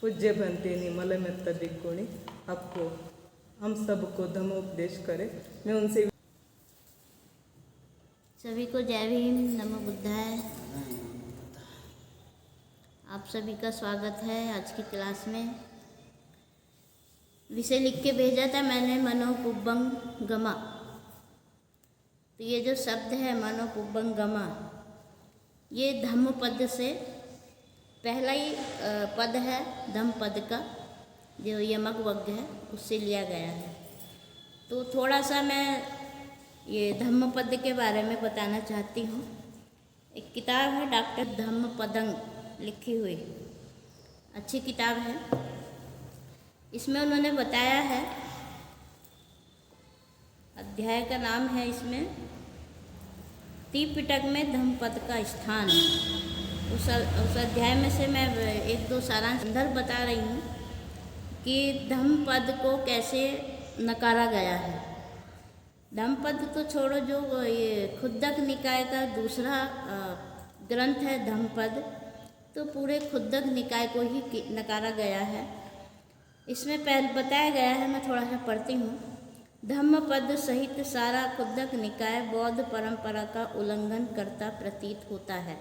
पूज्य भंते मलमत्ता दिक्कोणी आपको हम सबको धम्मोपदेश करें। मैं उनसे सभी को जय भीम, नमो बुद्धाय। आप सभी का स्वागत है आज की क्लास में। विषय लिख के भेजा था मैंने, मनोपुब्बंगमा। तो ये जो शब्द है मनोपुब्बंगमा, ये धम्म पद से पहला ही पद है, धम्म पद का जो यमक वर्ग है उससे लिया गया है। तो थोड़ा सा मैं ये धम्म पद के बारे में बताना चाहती हूँ। एक किताब है डॉक्टर धम्मपदंग लिखी हुई, अच्छी किताब है। इसमें उन्होंने बताया है, अध्याय का नाम है इसमें त्रिपिटक में धम्म पद का स्थान। उस अध्याय में से मैं एक दो सारांश संदर्भ बता रही हूँ कि धम्म पद को कैसे नकारा गया है। धम्म पद तो छोड़ो, जो ये खुद्दक निकाय का दूसरा ग्रंथ है धम्म पद, तो पूरे खुद्दक निकाय को ही नकारा गया है। इसमें पहले बताया गया है, मैं थोड़ा सा पढ़ती हूँ। धम्म पद सहित सारा खुद्दक निकाय बौद्ध परंपरा का उल्लंघन करता प्रतीत होता है।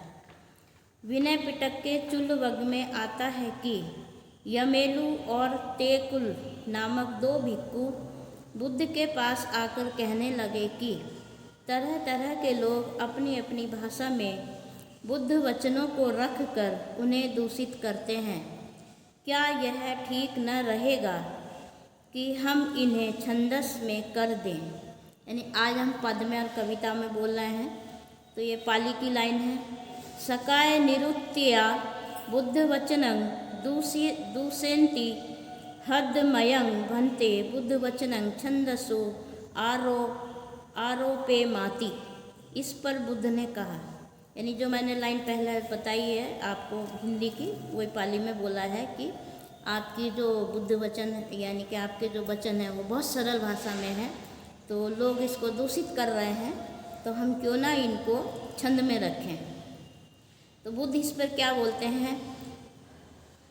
विनय पिटक के चुल्ल वर्ग में आता है कि यमेलु और तेकुल नामक दो भिक्खु बुद्ध के पास आकर कहने लगे कि तरह तरह के लोग अपनी अपनी भाषा में बुद्ध वचनों को रख कर उन्हें दूषित करते हैं। क्या यह ठीक न रहेगा कि हम इन्हें छंदस में कर दें? यानी आज हम पद में और कविता में बोल रहे हैं। तो ये पाली की लाइन है, सकाय निरुत्या बुद्ध वचनं दूषयन्ति हृदमयं भन्ते बुद्ध वचनं छंदसो आरोपे माति। इस पर बुद्ध ने कहा, यानी जो मैंने लाइन पहले बताई है आपको हिंदी की, वही पाली में बोला है कि आपकी जो बुद्ध वचन यानी कि आपके जो वचन है वो बहुत सरल भाषा में है, तो लोग इसको दूषित कर रहे हैं, तो हम क्यों ना इनको छंद में रखें। तो बुद्ध इस पर क्या बोलते हैं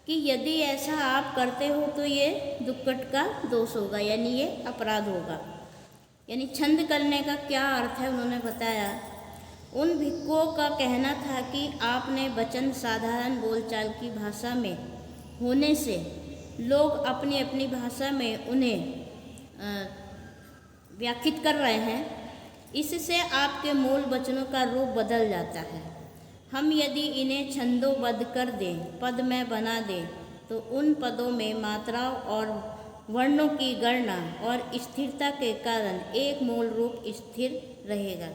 कि यदि ऐसा आप करते हो तो ये दुक्कट का दोष होगा, यानी ये अपराध होगा। यानी छंद करने का क्या अर्थ है उन्होंने बताया। उन भिक्खुओं का कहना था कि आपने वचन साधारण बोलचाल की भाषा में होने से लोग अपनी अपनी भाषा में उन्हें व्याख्यात कर रहे हैं, इससे आपके मूल वचनों का रूप बदल जाता है। हम यदि इन्हें छंदोबद्ध कर दें, पद में बना दें, तो उन पदों में मात्राओं और वर्णों की गणना और स्थिरता के कारण एक मूल रूप स्थिर रहेगा।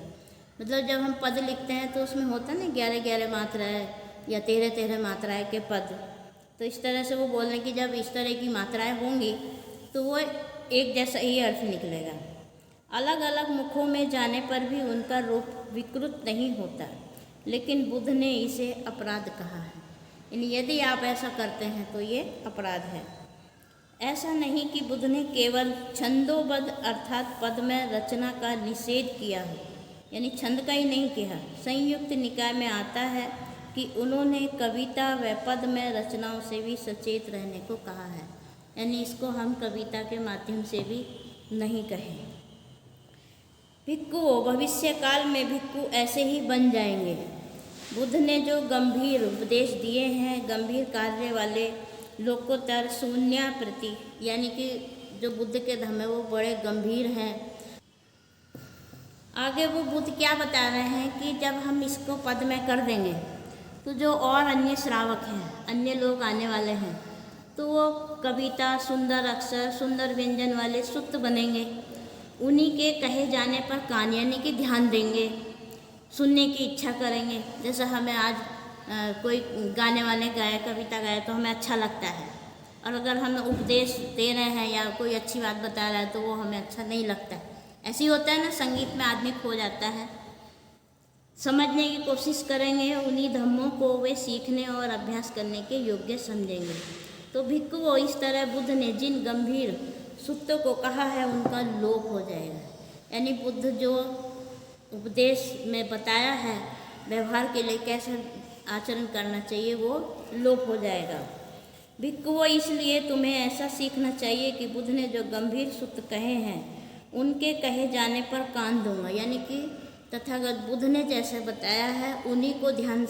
मतलब जब हम पद लिखते हैं तो उसमें होता है ना 11-11 मात्राएँ या 13-13 मात्राएँ के पद। तो इस तरह से वो बोल रहे हैं कि जब इस तरह की मात्राएँ होंगी तो वो एक जैसा ही अर्थ निकलेगा। अलग अलग मुखों में जाने पर भी उनका रूप विकृत नहीं होता, लेकिन बुद्ध ने इसे अपराध कहा है। यानी यदि आप ऐसा करते हैं तो ये अपराध है। ऐसा नहीं कि बुद्ध ने केवल छंदोबद्ध अर्थात पद में रचना का निषेध किया हो, यानी छंद का ही नहीं किया। संयुक्त निकाय में आता है कि उन्होंने कविता व पद में रचनाओं से भी सचेत रहने को कहा है, यानी इसको हम कविता के माध्यम से भी नहीं कहें। भिक्खुओं, भविष्य काल में भिक्खु ऐसे ही बन जाएंगे। बुद्ध ने जो गंभीर उपदेश दिए हैं, गंभीर कार्य वाले लोकोत्तर शून्य प्रति, यानी कि जो बुद्ध के धर्म है वो बड़े गंभीर हैं। आगे वो बुद्ध क्या बता रहे हैं कि जब हम इसको पद में कर देंगे तो जो और अन्य श्रावक हैं, अन्य लोग आने वाले हैं, तो वो कविता, सुंदर अक्षर, सुंदर व्यंजन वाले सुक्त बनेंगे। उन्हीं के कहे जाने पर कान यानी कि ध्यान देंगे, सुनने की इच्छा करेंगे। जैसे हमें आज कोई गाने वाने गाए, कविता गाए तो हमें अच्छा लगता है, और अगर हम उपदेश दे रहे हैं या कोई अच्छी बात बता रहा है तो वो हमें अच्छा नहीं लगता है। ऐसे ही होता है ना, संगीत में आदमी खो जाता है। समझने की कोशिश करेंगे, उन्हीं धम्मों को वे सीखने और अभ्यास करने के योग्य समझेंगे। तो भिक्खु इस तरह बुद्ध ने जिन गंभीर सूत्रों को कहा है उनका लोप हो जाएगा। यानी बुद्ध जो उपदेश में बताया है व्यवहार के लिए कैसे आचरण करना चाहिए वो लोप हो जाएगा। भिक्खुओं, इसलिए तुम्हें ऐसा सीखना चाहिए कि बुद्ध ने जो गंभीर सूत्र कहे हैं उनके कहे जाने पर कान दूंगा। यानी कि तथागत बुद्ध ने जैसे बताया है उन्हीं को ध्यान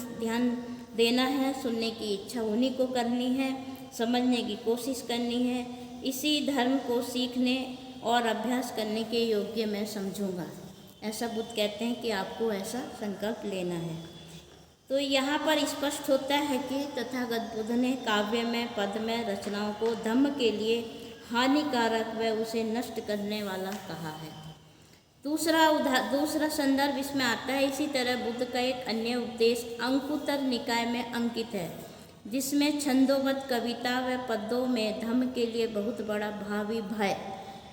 देना है, सुनने की इच्छा उन्हीं को करनी है, समझने की कोशिश करनी है। इसी धर्म को सीखने और अभ्यास करने के योग्य मैं समझूंगा। ऐसा बुद्ध कहते हैं कि आपको ऐसा संकल्प लेना है। तो यहाँ पर स्पष्ट होता है कि तथागत बुद्ध ने काव्य में, पद में, रचनाओं को धम्म के लिए हानिकारक व उसे नष्ट करने वाला कहा है। दूसरा संदर्भ इसमें आता है। इसी तरह बुद्ध का एक अन्य उपदेश अंकुतर निकाय में अंकित है, जिसमें छंदोबद्ध कविता व पदों में धम्म के लिए बहुत बड़ा भावी भय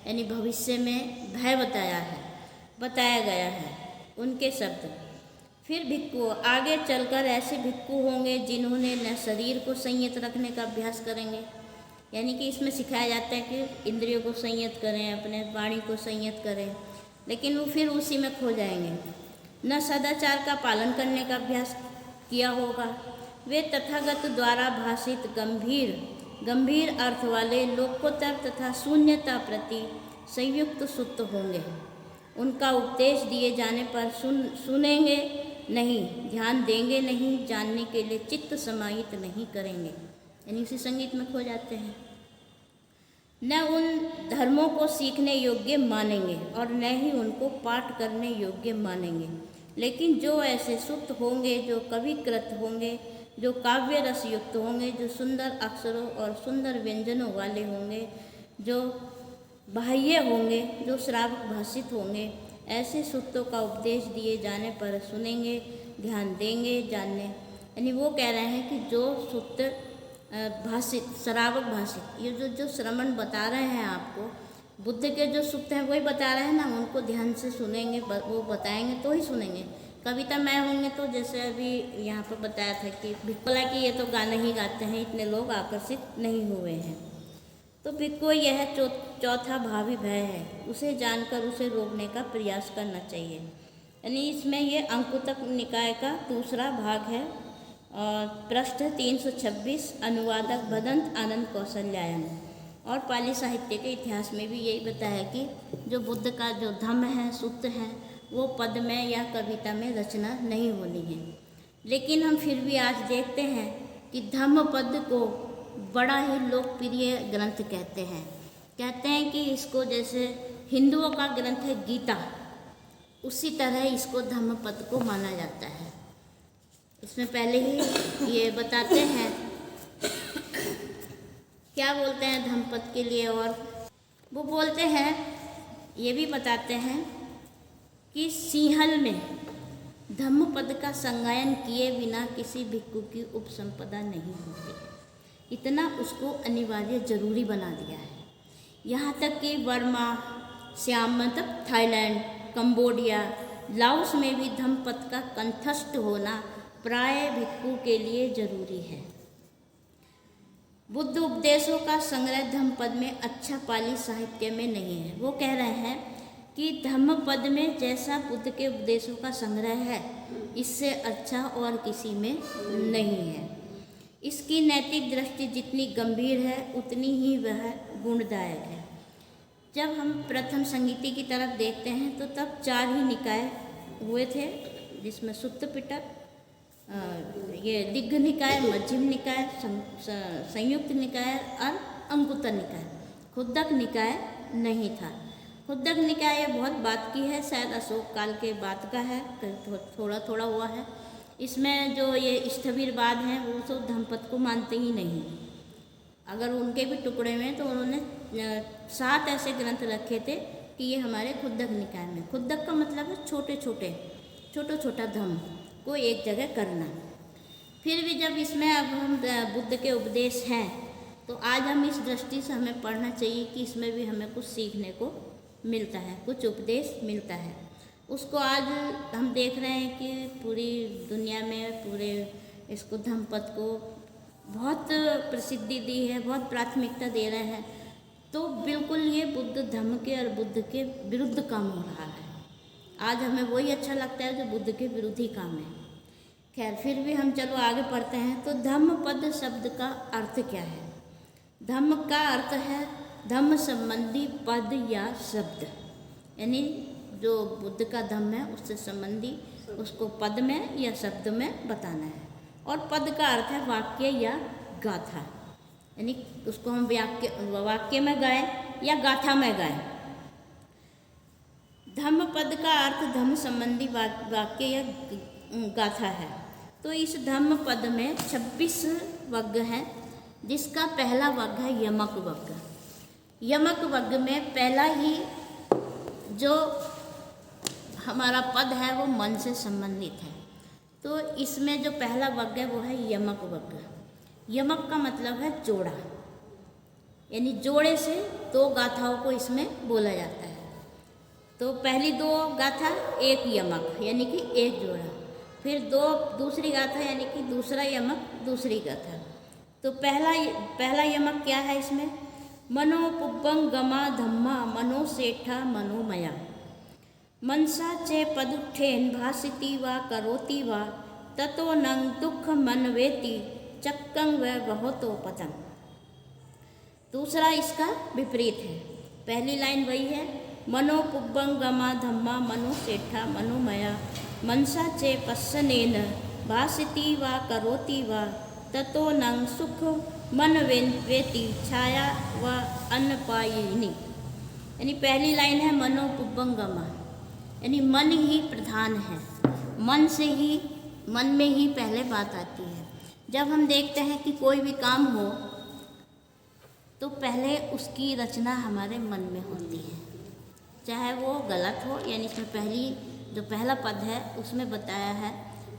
यानी भविष्य में भय बताया गया है। उनके शब्द, फिर भिक्खु आगे चलकर ऐसे भिक्खु होंगे जिन्होंने न शरीर को संयत रखने का अभ्यास करेंगे। यानी कि इसमें सिखाया जाता है कि इंद्रियों को संयत करें, अपने वाणी को संयत करें, लेकिन वो फिर उसी में खो जाएंगे। न सदाचार का पालन करने का अभ्यास किया होगा। वे तथागत द्वारा भाषित गंभीर अर्थ वाले लोकोत्तर तथा शून्यता प्रति संयुक्त सुत होंगे। उनका उपदेश दिए जाने पर सुनेंगे नहीं, ध्यान देंगे नहीं, जानने के लिए चित्त समाहित नहीं करेंगे, यानी उसी संगीत में खो जाते हैं। न उन धर्मों को सीखने योग्य मानेंगे और न ही उनको पाठ करने योग्य मानेंगे। लेकिन जो ऐसे सुत होंगे, जो कविकृत होंगे, जो काव्य रस युक्त होंगे, जो सुंदर अक्षरों और सुंदर व्यंजनों वाले होंगे, जो बाह्य होंगे, जो श्रावक भाषित होंगे, ऐसे सुत्तों का उपदेश दिए जाने पर सुनेंगे, ध्यान देंगे, जानने। यानी वो कह रहे हैं कि जो सुत्त भाषित, श्रावक भाषित, ये जो श्रवण बता रहे हैं आपको, बुद्ध के जो सुत्त हैं वही बता रहे हैं ना, उनको ध्यान से सुनेंगे, वो बताएंगे तो ही सुनेंगे। कविता में होंगे तो जैसे अभी यहाँ पर बताया था कि भिक्खुला कि ये तो गाना ही गाते हैं, इतने लोग आकर्षित नहीं हुए हैं। तो भिक्खु यह चौथा भावी भय है, उसे जानकर उसे रोकने का प्रयास करना चाहिए। यानी इसमें ये अंकुतर निकाय का दूसरा भाग है और पृष्ठ 326, अनुवादक भदंत आनंद कौशल्यायन। और पाली साहित्य के इतिहास में भी यही बताया कि जो बुद्ध का जो धम्म है, सूत्र है, वो पद में या कविता में रचना नहीं होनी है। लेकिन हम फिर भी आज देखते हैं कि धम्म पद को बड़ा ही लोकप्रिय ग्रंथ कहते हैं कि इसको जैसे हिंदुओं का ग्रंथ है गीता, उसी तरह इसको धम्मपद को माना जाता है। इसमें पहले ही ये बताते हैं क्या बोलते हैं धम्मपद के लिए, और वो बोलते हैं, ये भी बताते हैं कि सिंहल में धम्मपद का संगायन किए बिना किसी भिक्खु की उपसंपदा नहीं होती। इतना उसको अनिवार्य जरूरी बना दिया है। यहाँ तक कि बर्मा, श्याम मतलब थाईलैंड, कंबोडिया, लाओस में भी धम्मपद का कंठस्थ होना प्राय भिक्खु के लिए जरूरी है। बुद्ध उपदेशों का संग्रह धम्मपद में अच्छा पाली साहित्य में नहीं है। वो कह रहे हैं कि धम्मपद में जैसा बुद्ध के उपदेशों का संग्रह है, इससे अच्छा और किसी में नहीं है। इसकी नैतिक दृष्टि जितनी गंभीर है उतनी ही वह गुणदायक है। जब हम प्रथम संगीति की तरफ देखते हैं तो तब 4 ही निकाय हुए थे, जिसमें सुत्त पिटक, ये दिग्घ निकाय, मध्यम निकाय, संयुक्त निकाय और अंकुतर निकाय। खुद्दक निकाय नहीं था। खुद्दक निकाय बहुत बात की है, शायद अशोक काल के बाद का है, थोड़ा थोड़ा हुआ है। इसमें जो ये स्थविरवाद हैं वो तो धम्मपद को मानते ही नहीं। अगर उनके भी टुकड़े में तो उन्होंने 7 ऐसे ग्रंथ रखे थे कि ये हमारे खुद्दक निकाय में। खुद्दक का मतलब है छोटा धम्म को एक जगह करना। फिर भी जब इसमें अब हम बुद्ध के उपदेश हैं तो आज हम इस दृष्टि से हमें पढ़ना चाहिए कि इसमें भी हमें कुछ सीखने को मिलता है, कुछ उपदेश मिलता है। उसको आज हम देख रहे हैं कि पूरी दुनिया में पूरे इसको धम्मपद को बहुत प्रसिद्धि दी है, बहुत प्राथमिकता दे रहे हैं। तो बिल्कुल ये बुद्ध धम्म के और बुद्ध के विरुद्ध काम हो रहा है। आज हमें वही अच्छा लगता है जो बुद्ध के विरुद्ध ही काम है। खैर, फिर भी हम चलो आगे पढ़ते हैं। तो धम्मपद शब्द का अर्थ क्या है? धम्म का अर्थ है धम्म संबंधी पद या शब्द, यानी जो बुद्ध का धम्म है उससे संबंधी उसको पद में या शब्द में बताना है। और पद का अर्थ है वाक्य या गाथा, यानी उसको हम वाक्य में गाएं या गाथा में गाएं। धम्म पद का अर्थ धम्म संबंधी वाक्य या गाथा है। तो इस धम्म पद में 26 वर्ग हैं, जिसका पहला वर्ग है यमक वर्ग। यमक वर्ग में पहला ही जो हमारा पद है वो मन से संबंधित है। तो इसमें जो पहला वर्ग है वो है यमक वर्ग। यमक का मतलब है जोड़ा, यानी जोड़े से 2 गाथाओं को इसमें बोला जाता है। तो पहली 2 गाथा एक यमक यानी कि एक जोड़ा, फिर 2 दूसरी गाथा यानी कि दूसरा यमक दूसरी गाथा। तो पहला यमक क्या है इसमें? मनो पुब्बं गमा धम्मा मनो सेठा मनोमया मनसा चे पदुत्थेन भासिति वा करोति वा ततो नंग दुख मनवेति चक्कं व बहुतो पतन। दूसरा इसका विपरीत है। पहली लाइन वही है, मनो पुब्बं गमा धम्मा मनो सेठा मनोमया मनसा चे पस्सनेन भासिति वा करोति वा ततो नंग सुख मनवेति छाया व अन्नपायिनी। यानी पहली लाइन है मनो पुब्बं गमा, यानी मन ही प्रधान है, मन में ही पहले बात आती है। जब हम देखते हैं कि कोई भी काम हो तो पहले उसकी रचना हमारे मन में होती है, चाहे वो गलत हो। यानी इसमें जो पहला पद है उसमें बताया है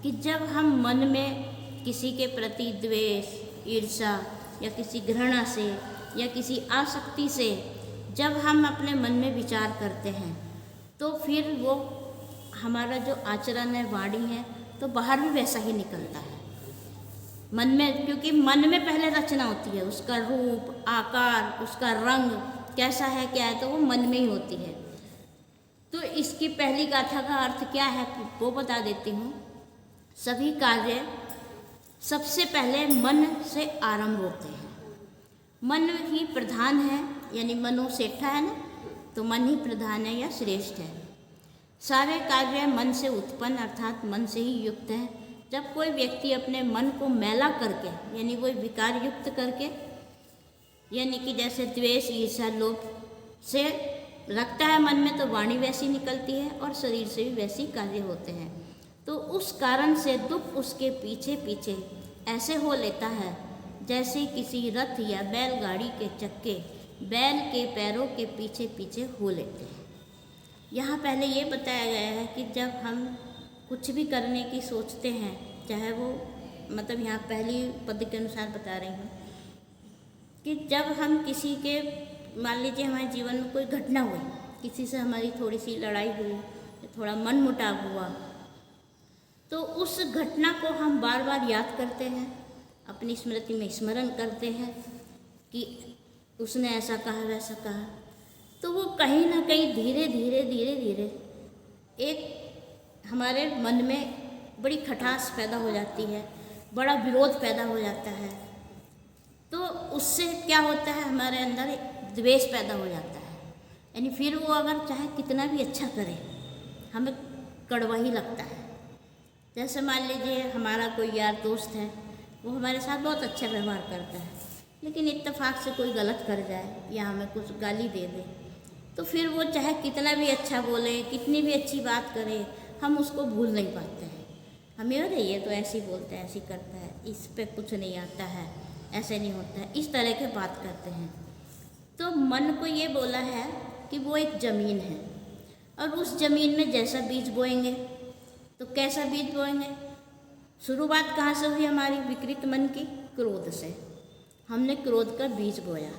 कि जब हम मन में किसी के प्रति द्वेष, ईर्ष्या या किसी घृणा से या किसी आसक्ति से जब हम अपने मन में विचार करते हैं तो फिर वो हमारा जो आचरण है, वाणी है, तो बाहर भी वैसा ही निकलता है मन में, क्योंकि मन में पहले रचना होती है। उसका रूप, आकार, उसका रंग कैसा है, क्या है, तो वो मन में ही होती है। तो इसकी पहली गाथा का अर्थ क्या है वो बता देती हूँ। सभी कार्य सबसे पहले मन से आरंभ होते हैं। मन ही प्रधान है, यानी मनो सेठा है ना, तो मन ही प्रधान है या श्रेष्ठ है। सारे कार्य मन से उत्पन्न अर्थात मन से ही युक्त है। जब कोई व्यक्ति अपने मन को मैला करके, यानी वो विकार युक्त करके, यानी कि जैसे द्वेष, ईर्ष्या, लोभ से रखता है मन में, तो वाणी वैसी निकलती है और शरीर से भी वैसी कार्य होते हैं। तो उस कारण से दुख उसके पीछे पीछे ऐसे हो लेता है जैसे किसी रथ या बैलगाड़ी के चक्के बैल के पैरों के पीछे पीछे हो लेते हैं। यहाँ पहले ये बताया गया है कि जब हम कुछ भी करने की सोचते हैं, चाहे वो मतलब यहाँ पहली पद के अनुसार बता रही हूँ कि जब हम किसी के, मान लीजिए हमारे जीवन में कोई घटना हुई, किसी से हमारी थोड़ी सी लड़ाई हुई, थोड़ा मनमुटाव हुआ, तो उस घटना को हम बार बार याद करते हैं, अपनी स्मृति में स्मरण करते हैं कि उसने ऐसा कहा, वैसा कहा, तो वो कहीं ना कहीं धीरे धीरे एक हमारे मन में बड़ी खटास पैदा हो जाती है, बड़ा विरोध पैदा हो जाता है। तो उससे क्या होता है, हमारे अंदर द्वेष पैदा हो जाता है। यानी फिर वो अगर चाहे कितना भी अच्छा करे, हमें कड़वा ही लगता है। जैसे मान लीजिए हमारा कोई यार दोस्त है, वो हमारे साथ बहुत अच्छा व्यवहार करता है, लेकिन इत्तेफाक से कोई गलत कर जाए या हमें कुछ गाली दे दे, तो फिर वो चाहे कितना भी अच्छा बोले, कितनी भी अच्छी बात करे, हम उसको भूल नहीं पाते हैं। हम ये तो ऐसे ही बोलता है, ऐसे ही करता है, इस पे कुछ नहीं आता है, ऐसे नहीं होता है, इस तरह के बात करते हैं। तो मन को ये बोला है कि वो एक ज़मीन है और उस ज़मीन में जैसा बीज बोएंगे, तो कैसा बीज बोएंगे? शुरुआत कहाँ से हुई हमारी विकृत मन की? क्रोध से। हमने क्रोध का बीज बोया।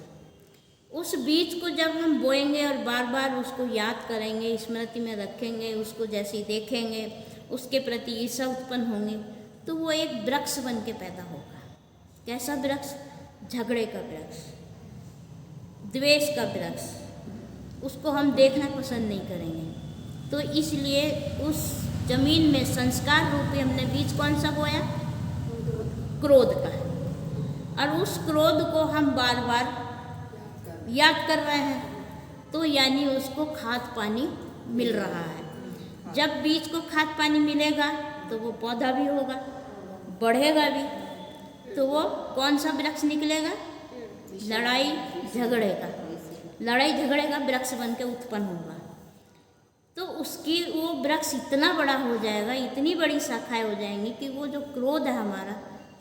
उस बीज को जब हम बोएंगे और बार बार उसको याद करेंगे, स्मृति में रखेंगे, उसको जैसे ही देखेंगे उसके प्रति ईर्ष्या उत्पन्न होंगे, तो वो एक वृक्ष बन के पैदा होगा। कैसा वृक्ष? झगड़े का वृक्ष, द्वेष का वृक्ष। उसको हम देखना पसंद नहीं करेंगे। तो इसलिए उस जमीन में संस्कार रूपी हमने बीज कौन सा बोया? क्रोध का। और उस क्रोध को हम बार बार याद कर रहे हैं, तो यानी उसको खाद पानी मिल रहा है। जब बीज को खाद पानी मिलेगा तो वो पौधा भी होगा, बढ़ेगा भी, तो वो कौन सा वृक्ष निकलेगा? लड़ाई झगड़े का वृक्ष बन के उत्पन्न होगा। तो उसकी वो वृक्ष इतना बड़ा हो जाएगा, इतनी बड़ी शाखाएं हो जाएंगी कि वो जो क्रोध है हमारा,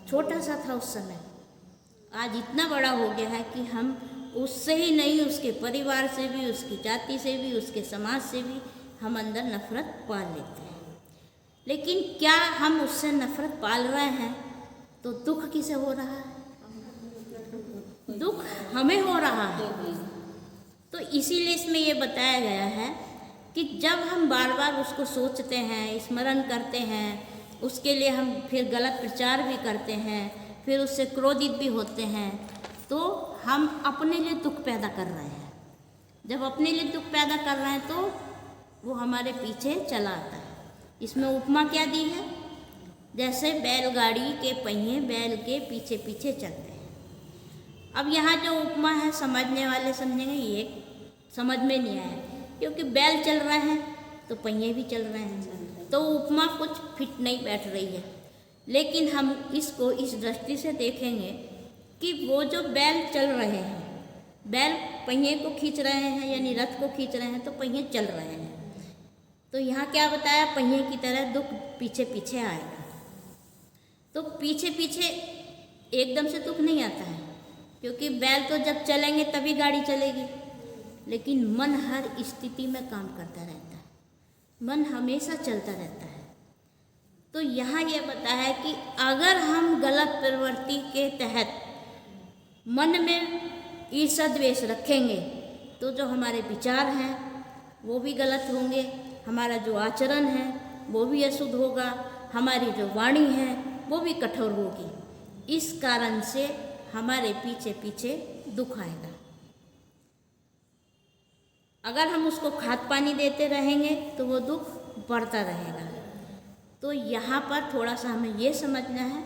छोटा सा था उस समय, आज इतना बड़ा हो गया है कि हम उससे ही नहीं, उसके परिवार से भी, उसकी जाति से भी, उसके समाज से भी हम अंदर नफरत पाल लेते हैं। लेकिन क्या हम उससे नफरत पाल रहे हैं तो दुख किसे हो रहा है? दुख हमें हो रहा है। तो इसीलिए इसमें ये बताया गया है कि जब हम बार बार उसको सोचते हैं, स्मरण करते हैं, उसके लिए हम फिर गलत प्रचार भी करते हैं, फिर उससे क्रोधित भी होते हैं, तो हम अपने लिए दुख पैदा कर रहे हैं। जब अपने लिए दुख पैदा कर रहे हैं तो वो हमारे पीछे चला आता है। इसमें उपमा क्या दी है? जैसे बैलगाड़ी के पहिए बैल के पीछे पीछे चलते हैं। अब यहाँ जो उपमा है, समझने वाले समझेंगे, ये समझ में नहीं आया, क्योंकि बैल चल रहे हैं तो पहिए भी चल रहे हैं, तो उपमा कुछ फिट नहीं बैठ रही है। लेकिन हम इसको इस दृष्टि से देखेंगे कि वो जो बैल चल रहे हैं, बैल पहिए को खींच रहे हैं, यानी रथ को खींच रहे हैं, तो पहिए चल रहे हैं। तो यहाँ क्या बताया? पहिए की तरह दुख पीछे पीछे आएगा। तो पीछे पीछे एकदम से दुख नहीं आता है, क्योंकि बैल तो जब चलेंगे तभी गाड़ी चलेगी। लेकिन मन हर स्थिति में काम करता रहता है, मन हमेशा चलता रहता है। तो यहाँ ये बताया है कि अगर हम गलत प्रवृत्ति के तहत मन में ईर्ष्या द्वेष रखेंगे तो जो हमारे विचार हैं वो भी गलत होंगे, हमारा जो आचरण है वो भी अशुद्ध होगा, हमारी जो वाणी है वो भी कठोर होगी। इस कारण से हमारे पीछे पीछे दुख आएगा। अगर हम उसको खाद पानी देते रहेंगे तो वो दुख बढ़ता रहेगा। तो यहाँ पर थोड़ा सा हमें ये समझना है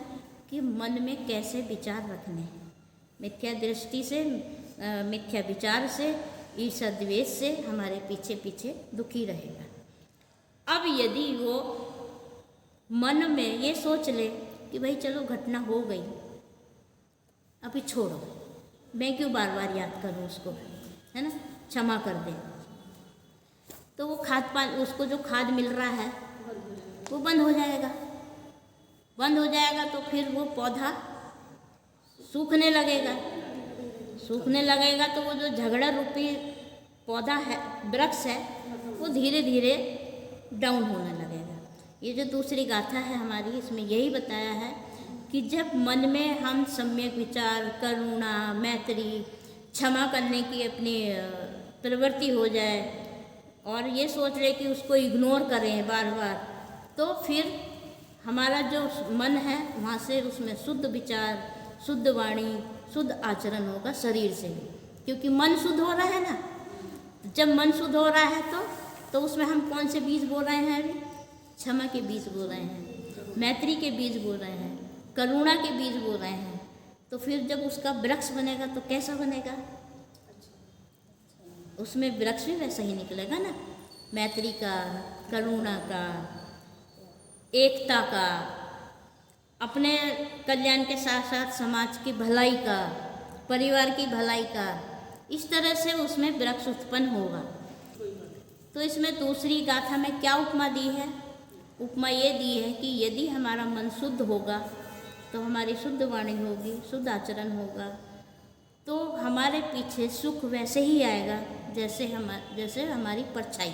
कि मन में कैसे विचार रखने हैं। मिथ्या दृष्टि से, मिथ्या विचार से, ईर्ष्या द्वेष से हमारे पीछे पीछे दुखी रहेगा। अब यदि वो मन में ये सोच ले कि भाई चलो घटना हो गई, अभी छोड़ो, मैं क्यों बार बार याद करूँ उसको, है ना, क्षमा कर दे, तो वो खाद पानी, उसको जो खाद मिल रहा है वो बंद हो जाएगा। बंद हो जाएगा तो फिर वो पौधा सूखने लगेगा। सूखने लगेगा तो वो जो झगड़ा रूपी पौधा है, वृक्ष है, वो धीरे धीरे डाउन होने लगेगा। ये जो दूसरी गाथा है हमारी, इसमें यही बताया है कि जब मन में हम सम्यक विचार, करुणा, मैत्री, क्षमा करने की अपनी प्रवृत्ति हो जाए और ये सोच रहे कि उसको इग्नोर करें बार बार, तो फिर हमारा जो मन है वहाँ से उसमें शुद्ध विचार, शुद्ध वाणी, शुद्ध आचरण होगा शरीर से भी, क्योंकि मन शुद्ध हो रहा है ना। जब मन शुद्ध हो रहा है तो उसमें हम कौन से बीज बोल रहे हैं? अभी क्षमा के बीज बोल रहे हैं, मैत्री के बीज बोल रहे हैं, करुणा के बीज बोल रहे हैं। तो फिर जब उसका वृक्ष बनेगा तो कैसा बनेगा? उसमें वृक्ष भी वैसा ही निकलेगा ना, मैत्री का, करुणा का, एकता का, अपने कल्याण के साथ साथ समाज की भलाई का, परिवार की भलाई का, इस तरह से उसमें वृक्ष उत्पन्न होगा। तो इसमें दूसरी गाथा में क्या उपमा दी है? उपमा ये दी है कि यदि हमारा मन शुद्ध होगा तो हमारी शुद्ध वाणी होगी, शुद्ध आचरण होगा, तो हमारे पीछे सुख वैसे ही आएगा जैसे हमारी परछाई।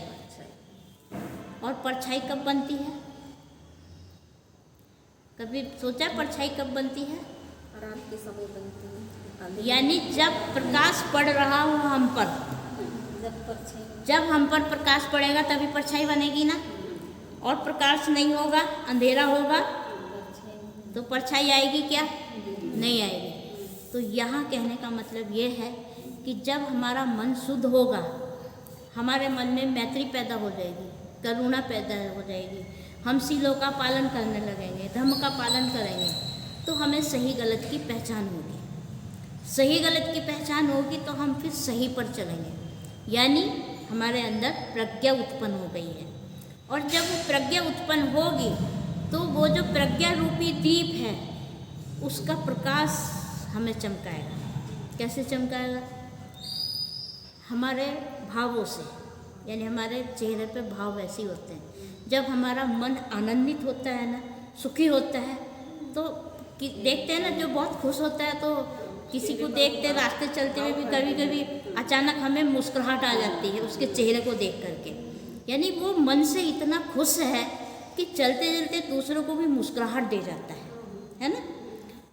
और परछाई कब बनती है? कभी सोचा परछाई कब बनती है? रात के समय बनती है, यानी जब प्रकाश पड़ रहा हो हम पर, जब हम पर प्रकाश पड़ेगा तभी परछाई बनेगी ना। और प्रकाश नहीं होगा, अंधेरा होगा, तो परछाई आएगी क्या? नहीं आएगी। तो यहाँ कहने का मतलब ये है कि जब हमारा मन शुद्ध होगा, हमारे मन में मैत्री पैदा हो जाएगी, करुणा पैदा हो जाएगी, हम शीलों का पालन करने लगेंगे, धर्म का पालन करेंगे, तो हमें सही गलत की पहचान होगी। सही गलत की पहचान होगी तो हम फिर सही पर चलेंगे, यानी हमारे अंदर प्रज्ञा उत्पन्न हो गई है। और जब वो प्रज्ञा उत्पन्न होगी तो वो जो प्रज्ञा रूपी दीप है उसका प्रकाश हमें चमकाएगा। कैसे चमकाएगा? हमारे भावों से, यानी हमारे चेहरे पे भाव ऐसे होते हैं। जब हमारा मन आनंदित होता है ना, सुखी होता है, तो देखते हैं ना, जो बहुत खुश होता है तो किसी को देखते रास्ते चलते हुए भी कभी कभी अचानक हमें मुस्कुराहट आ जाती है उसके चेहरे को देख करके, यानी वो मन से इतना खुश है कि चलते चलते दूसरों को भी मुस्कुराहट दे जाता है ना।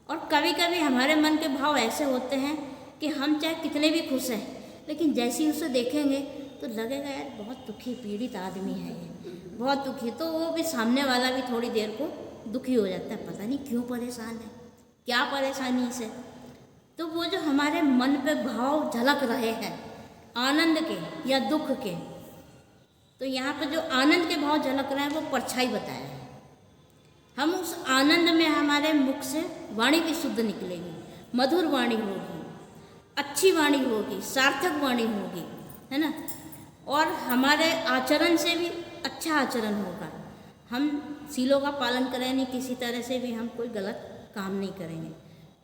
और कभी कभी हमारे मन के भाव ऐसे होते हैं कि हम चाहे कितने भी खुश हैं, लेकिन जैसे ही उसे देखेंगे तो लगेगा यार बहुत दुखी पीड़ित आदमी है ये, बहुत दुखी, तो वो भी सामने वाला भी थोड़ी देर को दुखी हो जाता है, पता नहीं क्यों परेशान है, क्या परेशानी से। तो वो जो हमारे मन पे भाव झलक रहे हैं आनंद के या दुख के, तो यहाँ पे जो आनंद के भाव झलक रहे हैं वो परछाई बताया है। हम उस आनंद में हमारे मुख से वाणी भी शुद्ध निकलेगी, मधुर वाणी होगी, अच्छी वाणी होगी, सार्थक वाणी होगी, है ना। और हमारे आचरण से भी अच्छा आचरण होगा। हम सीलों का पालन करें नहीं, किसी तरह से भी हम कोई गलत काम नहीं करेंगे,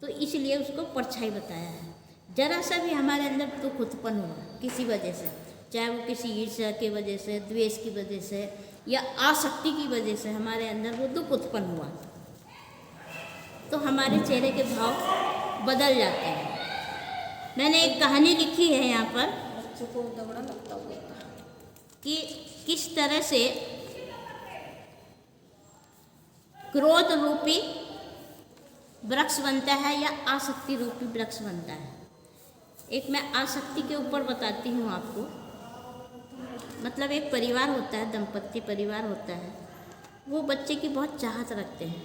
तो इसलिए उसको परछाई बताया है। जरा सा भी हमारे अंदर दुख उत्पन्न हुआ किसी वजह से, चाहे वो किसी ईर्ष्या की वजह से, द्वेष की वजह से या आसक्ति की वजह से हमारे अंदर वो दुख उत्पन्न हुआ, तो हमारे चेहरे के भाव बदल जाते हैं। मैंने एक कहानी लिखी है यहाँ पर बच्चों को दौड़ा लगता होता है कि किस तरह से क्रोध रूपी वृक्ष बनता है या आसक्ति रूपी वृक्ष बनता है। एक मैं आसक्ति के ऊपर बताती हूँ आपको। मतलब एक परिवार होता है, दंपत्ति परिवार होता है, वो बच्चे की बहुत चाहत रखते हैं,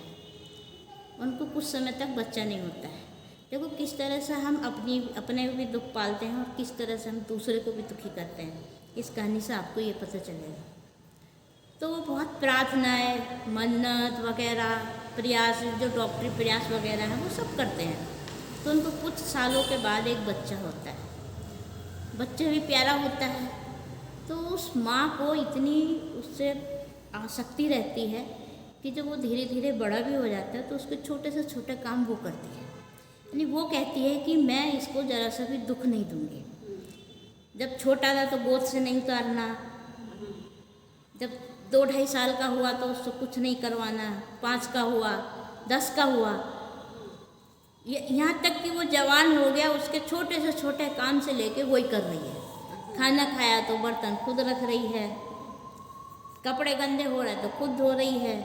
उनको कुछ समय तक बच्चा नहीं होता है। देखो किस तरह से हम अपने भी दुख पालते हैं और किस तरह से हम दूसरे को भी दुखी करते हैं, इस कहानी से आपको ये पता चलेगा। तो वो बहुत प्रार्थनाएं, मन्नत वगैरह, प्रयास, जो डॉक्टरी प्रयास वगैरह है वो सब करते हैं। तो उनको कुछ सालों के बाद एक बच्चा होता है, बच्चा भी प्यारा होता है, तो उस माँ को इतनी उससे आसक्ति रहती है कि जब वो धीरे धीरे बड़ा भी हो जाता है तो उसके छोटे से छोटे काम वो करती है। यानी वो कहती है कि मैं इसको ज़रा सा भी दुख नहीं दूंगी। जब छोटा था तो गोद से नहीं उतारना, जब 2-2.5 साल का हुआ तो उसको कुछ नहीं करवाना, 5 का हुआ, 10 का हुआ, यहाँ तक कि वो जवान हो गया, उसके छोटे से छोटे काम से लेके वही कर रही है। खाना खाया तो बर्तन खुद रख रही है, कपड़े गंदे हो रहे तो खुद धो रही है,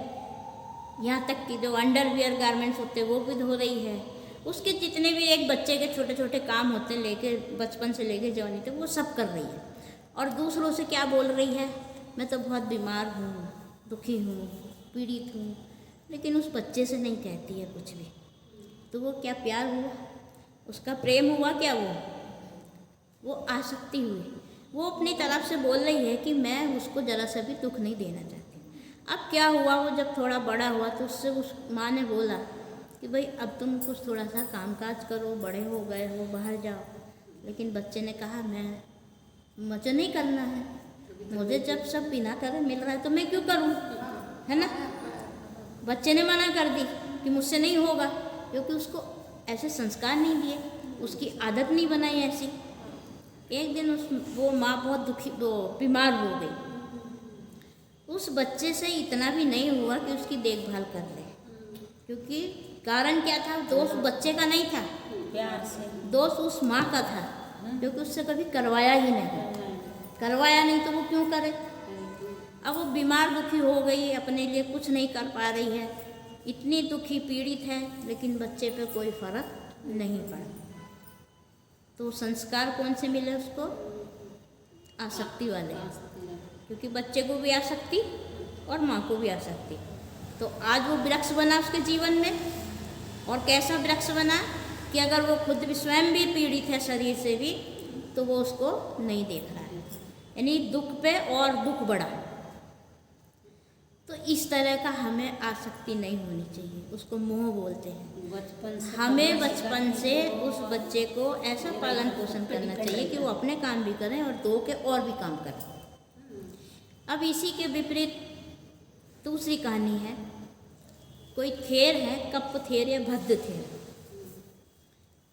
यहाँ तक कि जो अंडरवियर गारमेंट्स होते हैं वो भी धो रही है। उसके जितने भी एक बच्चे के छोटे छोटे काम होते हैं, लेके बचपन से लेके जवानी तक, वो सब कर रही है। और दूसरों से क्या बोल रही है, मैं तो बहुत बीमार हूँ, दुखी हूँ, पीड़ित हूँ, लेकिन उस बच्चे से नहीं कहती है कुछ भी। तो वो क्या प्यार हुआ, उसका प्रेम हुआ क्या? वो आसक्ति हुई। वो अपनी तरफ से बोल रही है कि मैं उसको ज़रा सा भी दुख नहीं देना चाहती। अब क्या हुआ, वो जब थोड़ा बड़ा हुआ तो उससे उस माँ ने बोला कि भाई अब तुम कुछ थोड़ा सा कामकाज करो, बड़े हो गए हो, बाहर जाओ। लेकिन बच्चे ने कहा मुझे नहीं करना है, मुझे जब सब बिना करे मिल रहा है तो मैं क्यों करूं, है ना। बच्चे ने मना कर दी कि मुझसे नहीं होगा, क्योंकि उसको ऐसे संस्कार नहीं दिए, उसकी आदत नहीं बनाई ऐसी। एक दिन वो माँ बहुत बीमार हो गई। उस बच्चे से इतना भी नहीं हुआ कि उसकी देखभाल कर ले, क्योंकि कारण क्या था, दोष बच्चे का नहीं था, प्यार से दोष उस माँ का था, क्योंकि उससे कभी करवाया ही नहीं। करवाया नहीं तो वो क्यों करे। अब वो बीमार दुखी हो गई, अपने लिए कुछ नहीं कर पा रही है, इतनी दुखी पीड़ित है, लेकिन बच्चे पे कोई फर्क नहीं पड़ा। तो संस्कार कौन से मिले उसको? आसक्ति वाले, क्योंकि बच्चे को भी आसक्ति और माँ को भी आसक्ति। तो आज वो वृक्ष बना उसके जीवन में, और कैसा वृक्ष बना कि अगर वो खुद भी स्वयं भी पीड़ित है शरीर से भी, तो वो उसको नहीं देख रहा है, यानी दुख पे और दुख बढ़ा। तो इस तरह का हमें आसक्ति नहीं होनी चाहिए, उसको मोह बोलते हैं। बचपन से हमें बचपन से उस बच्चे को ऐसा पालन पोषण करना चाहिए कि वो अपने काम भी करें और दो के और भी काम करें। अब इसी के विपरीत दूसरी कहानी है। कोई थेर है, कप थेर या भद्द थेर,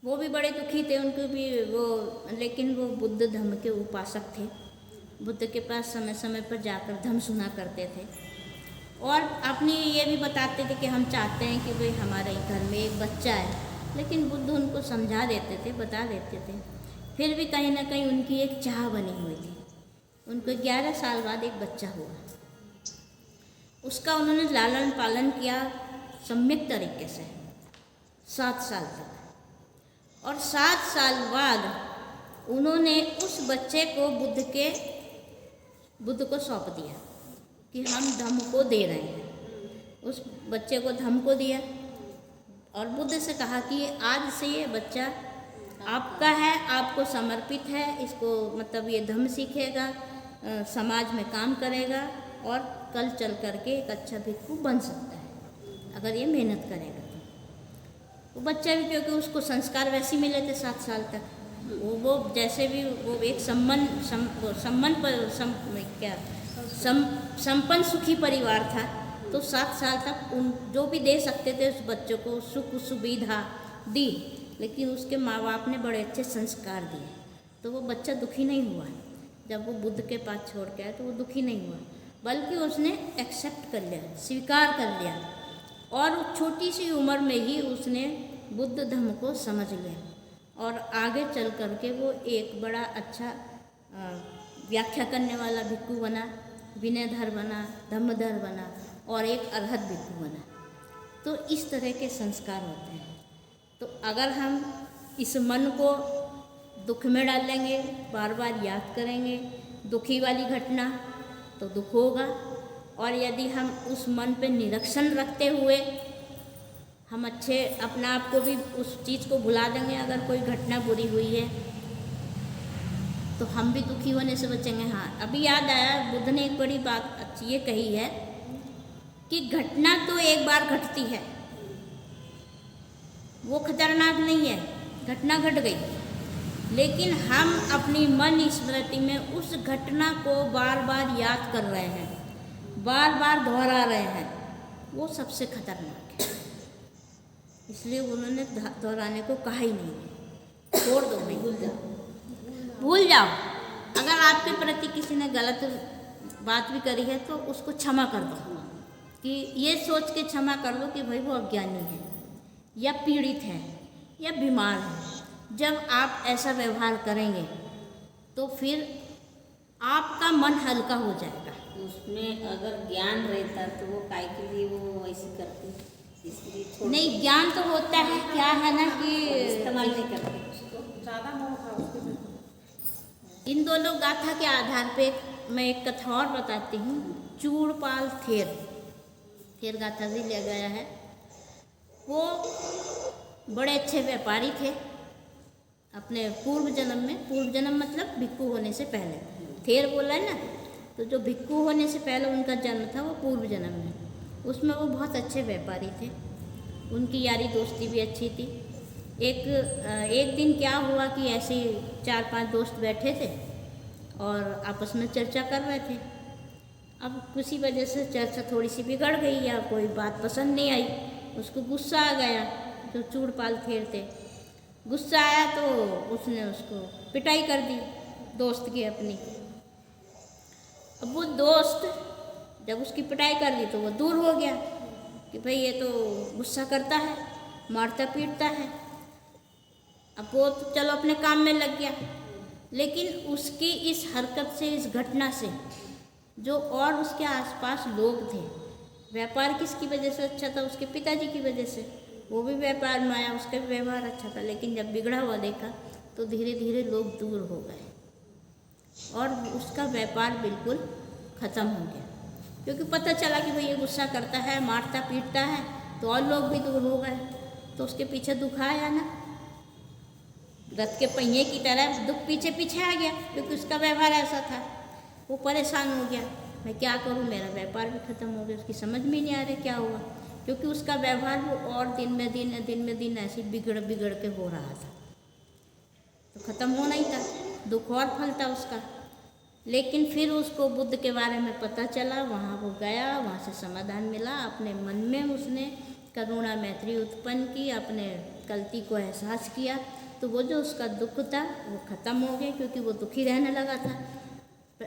वो भी बड़े दुखी थे, उनको भी वो, लेकिन वो बुद्ध धम्म के उपासक थे। बुद्ध के पास समय समय पर जाकर धम्म सुना करते थे और अपनी ये भी बताते थे कि हम चाहते हैं कि भाई हमारे घर में एक बच्चा है, लेकिन बुद्ध उनको समझा देते थे, बता देते थे। फिर भी कहीं ना कहीं उनकी एक चाह बनी हुई थी। उनको 11 साल बाद एक बच्चा हुआ, उसका उन्होंने लालन पालन किया सम्यक तरीके से 7 साल तक, और 7 साल बाद उन्होंने उस बच्चे को बुद्ध को सौंप दिया कि हम धम्म को दे रहे हैं। उस बच्चे को धम्म को दिया और बुद्ध से कहा कि आज से ये बच्चा आपका है, आपको समर्पित है, इसको मतलब ये धम्म सीखेगा, समाज में काम करेगा और कल चल करके एक अच्छा भिक्षु बन सकता है अगर ये मेहनत करेगा। वो बच्चा भी, क्योंकि उसको संस्कार वैसे ही मिले थे 7 साल तक, वो जैसे भी वो एक संपन्न सुखी परिवार था, तो 7 साल तक उन जो भी दे सकते थे उस बच्चे को सुख सुविधा दी, लेकिन उसके माँ बाप ने बड़े अच्छे संस्कार दिए, तो वो बच्चा दुखी नहीं हुआ। जब वो बुद्ध के पास छोड़ के आया तो वो दुखी नहीं हुआ, बल्कि उसने एक्सेप्ट कर लिया, स्वीकार कर लिया, और छोटी सी उम्र में ही उसने बुद्ध धम्म को समझ लिया और आगे चल करके वो एक बड़ा अच्छा व्याख्या करने वाला भिक्षु बना, विनयधर बना, धम्मधर बना और एक अरहत भिक्षु बना। तो इस तरह के संस्कार होते हैं। तो अगर हम इस मन को दुख में डालेंगे, बार बार याद करेंगे दुखी वाली घटना, तो दुख होगा, और यदि हम उस मन पे निरीक्षण रखते हुए हम अच्छे अपने आप को भी उस चीज़ को भुला देंगे, अगर कोई घटना बुरी हुई है तो हम भी दुखी होने से बचेंगे। हाँ, अभी याद आया, बुद्ध ने एक बड़ी बात अच्छी ये कही है कि घटना तो एक बार घटती है, वो खतरनाक नहीं है, घटना घट गई, लेकिन हम अपनी मन स्मृति में उस घटना को बार बार याद कर रहे हैं, बार बार दोहरा रहे हैं, वो सबसे खतरनाक है। इसलिए उन्होंने दोहराने को कहा ही नहीं, छोड़ दो भाई, भूल जाओ। अगर आपके प्रति किसी ने गलत बात भी करी है तो उसको क्षमा कर दो, कि ये सोच के क्षमा कर दो कि भाई वो अज्ञानी है या पीड़ित है या बीमार है। जब आप ऐसा व्यवहार करेंगे तो फिर आपका मन हल्का हो जाएगा। उसमें अगर ज्ञान रहता तो वो काय के लिए वो ऐसे करती, इसलिए नहीं, ज्ञान तो होता है, क्या है ना कि इस्तेमाल नहीं करते उसको। ज़्यादा मोह था उसके। इन दोनों गाथा के आधार पे मैं एक कथा और बताती हूँ। चूड़पाल थेर गाथा से लिया गया है। वो बड़े अच्छे व्यापारी थे अपने पूर्व जन्म में। पूर्व जन्म मतलब भिक्षु होने से पहले, थेर बोला है ना, तो जो भिक्षु होने से पहले उनका जन्म था वो पूर्व जन्म में, उसमें वो बहुत अच्छे व्यापारी थे। उनकी यारी दोस्ती भी अच्छी थी। एक दिन क्या हुआ कि ऐसे 4-5 दोस्त बैठे थे और आपस में चर्चा कर रहे थे। अब किसी वजह से चर्चा थोड़ी सी बिगड़ गई या कोई बात पसंद नहीं आई, उसको गुस्सा आ गया। जो चूड़पाल थेर थे, गुस्सा आया तो उसने उसको पिटाई कर दी दोस्त की अपनी। अब वो दोस्त जब उसकी पिटाई कर दी तो वो दूर हो गया कि भाई ये तो गुस्सा करता है, मारता पीटता है। अब वो तो चलो अपने काम में लग गया, लेकिन उसकी इस हरकत से, इस घटना से जो और उसके आसपास लोग थे, व्यापार किसकी वजह से अच्छा था? उसके पिताजी की वजह से। वो भी व्यापार में आया, उसका भी व्यवहार अच्छा था, लेकिन जब बिगड़ा हुआ देखा तो धीरे धीरे लोग दूर हो गए और उसका व्यापार बिल्कुल ख़त्म हो गया। क्योंकि पता चला कि भाई ये गुस्सा करता है, मारता पीटता है, तो और लोग भी दूर हो गए। तो उसके पीछे दुख आया ना, रथ के पहिए की तरह दुख पीछे पीछे आ गया, क्योंकि उसका व्यवहार ऐसा था। वो परेशान हो गया, मैं क्या करूं, मेरा व्यापार भी ख़त्म हो गया। उसकी समझ में नहीं आ रहा क्या हुआ, क्योंकि उसका व्यवहार वो और दिन में दिन ऐसे बिगड़ के हो रहा था, तो ख़त्म होना ही था, दुख और फलता उसका। लेकिन फिर उसको बुद्ध के बारे में पता चला, वहाँ वो गया, वहाँ से समाधान मिला, अपने मन में उसने करुणा मैत्री उत्पन्न की, अपने गलती को एहसास किया, तो वो जो उसका दुख था वो ख़त्म हो गया, क्योंकि वो दुखी रहने लगा था।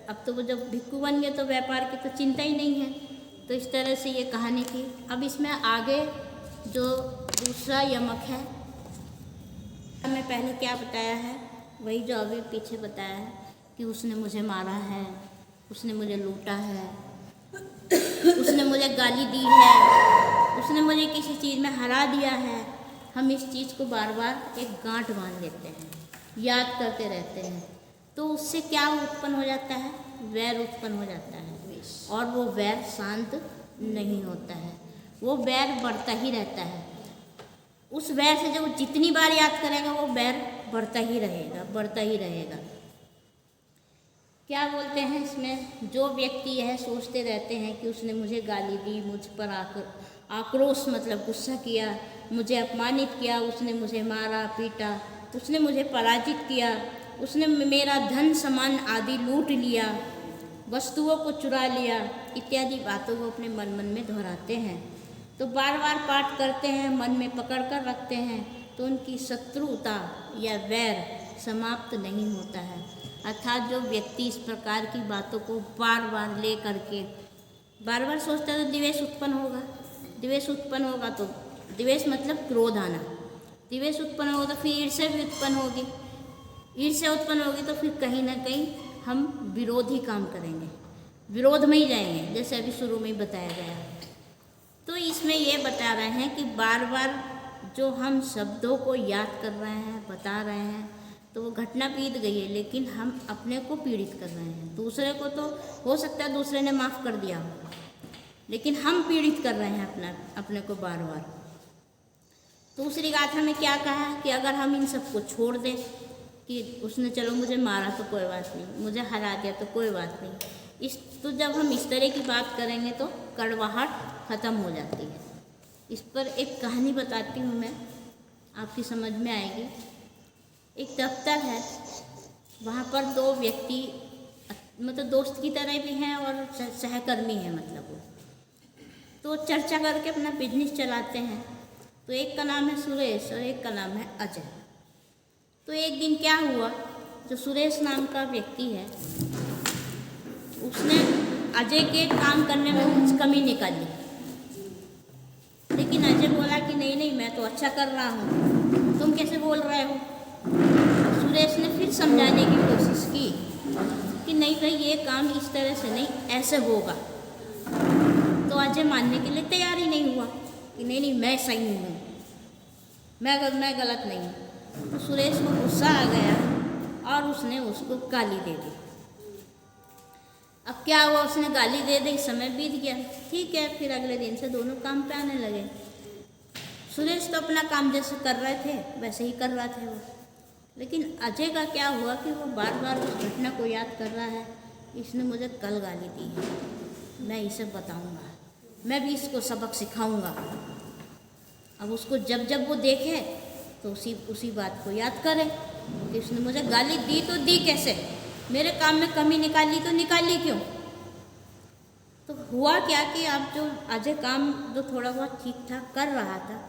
अब तो वो जब भिक्खु बन गए तो व्यापार की तो चिंता ही नहीं है। तो इस तरह से ये कहानी थी। अब इसमें आगे जो दूसरा यमक है, मैं पहले क्या बताया है वही जो अभी पीछे बताया है कि उसने मुझे मारा है, उसने मुझे लूटा है, उसने मुझे गाली दी है, उसने मुझे किसी चीज़ में हरा दिया है। हम इस चीज़ को बार बार एक गांठ बांध लेते हैं, याद करते रहते हैं, तो उससे क्या उत्पन्न हो जाता है? वैर उत्पन्न हो जाता है, और वो वैर शांत नहीं होता है, वो वैर बढ़ता ही रहता है। उस वैर से जब जितनी बार याद करेगा वो वैर बढ़ता ही रहेगा। क्या बोलते हैं इसमें, जो व्यक्ति यह सोचते रहते हैं कि उसने मुझे गाली दी, मुझ पर आक्रोश मतलब गुस्सा किया, मुझे अपमानित किया, उसने मुझे मारा पीटा, उसने मुझे पराजित किया, उसने मेरा धन सामान आदि लूट लिया, वस्तुओं को चुरा लिया, इत्यादि बातों को अपने मन में दोहराते हैं, तो बार बार पाठ करते हैं, मन में पकड़ कर रखते हैं, तो उनकी शत्रुता या वैर समाप्त नहीं होता है। अर्थात जो व्यक्ति इस प्रकार की बातों को बार बार ले करके बार बार सोचता है तो द्वेष उत्पन्न होगा, तो द्वेष मतलब क्रोध आना, द्वेष उत्पन्न होगा तो फिर ईर्ष्या भी उत्पन्न होगी, ईर्ष्या उत्पन्न होगी तो फिर कहीं ना कहीं हम विरोधी काम करेंगे, विरोध में ही जाएंगे, जैसे अभी शुरू में ही बताया गया। तो इसमें ये बता रहे हैं कि बार बार जो हम शब्दों को याद कर रहे हैं, बता रहे हैं, तो वो घटना बीत गई है, लेकिन हम अपने को पीड़ित कर रहे हैं। दूसरे को तो हो सकता है दूसरे ने माफ़ कर दिया हो, लेकिन हम पीड़ित कर रहे हैं अपने को बार बार। दूसरी गाथा में क्या कहा कि अगर हम इन सबको छोड़ दें कि उसने चलो मुझे मारा तो कोई बात नहीं, मुझे हरा दिया तो कोई बात नहीं, तो जब हम इस तरह की बात करेंगे तो कड़वाहट ख़त्म हो जाती है। इस पर एक कहानी बताती हूँ मैं, आपकी समझ में आएगी। एक दफ्तर है, वहाँ पर दो व्यक्ति मतलब दोस्त की तरह भी हैं और सहकर्मी हैं, मतलब वो तो चर्चा करके अपना बिजनेस चलाते हैं। तो एक का नाम है सुरेश और एक का नाम है अजय। तो एक दिन क्या हुआ, जो सुरेश नाम का व्यक्ति है उसने अजय के काम करने में कुछ कमी निकाली, लेकिन अजय बोला कि नहीं मैं तो अच्छा कर रहा हूँ, तुम कैसे बोल रहे हो। सुरेश ने फिर समझाने की कोशिश की कि नहीं भाई ये काम इस तरह से नहीं, ऐसे होगा। तो अजय मानने के लिए तैयार ही नहीं हुआ कि नहीं मैं सही हूँ, मैं गलत नहीं हूँ। तो सुरेश को गुस्सा आ गया और उसने उसको गाली दे दी। अब क्या हुआ, उसने गाली दे दी, समय बीत गया, ठीक है, फिर अगले दिन से दोनों काम पे आने लगे। सुरेश तो अपना काम जैसे कर रहे थे वैसे ही कर रहा था वो, लेकिन अजय का क्या हुआ कि वो बार बार उस घटना को याद कर रहा है, इसने मुझे कल गाली दी है, मैं इसे बताऊंगा, मैं भी इसको सबक सिखाऊंगा। अब उसको जब वो देखे तो उसी बात को याद करे कि उसने मुझे गाली दी तो दी कैसे, मेरे काम में कमी निकाली तो निकाली क्यों। तो हुआ क्या कि अब जो अजय काम जो थोड़ा बहुत ठीक ठाक कर रहा था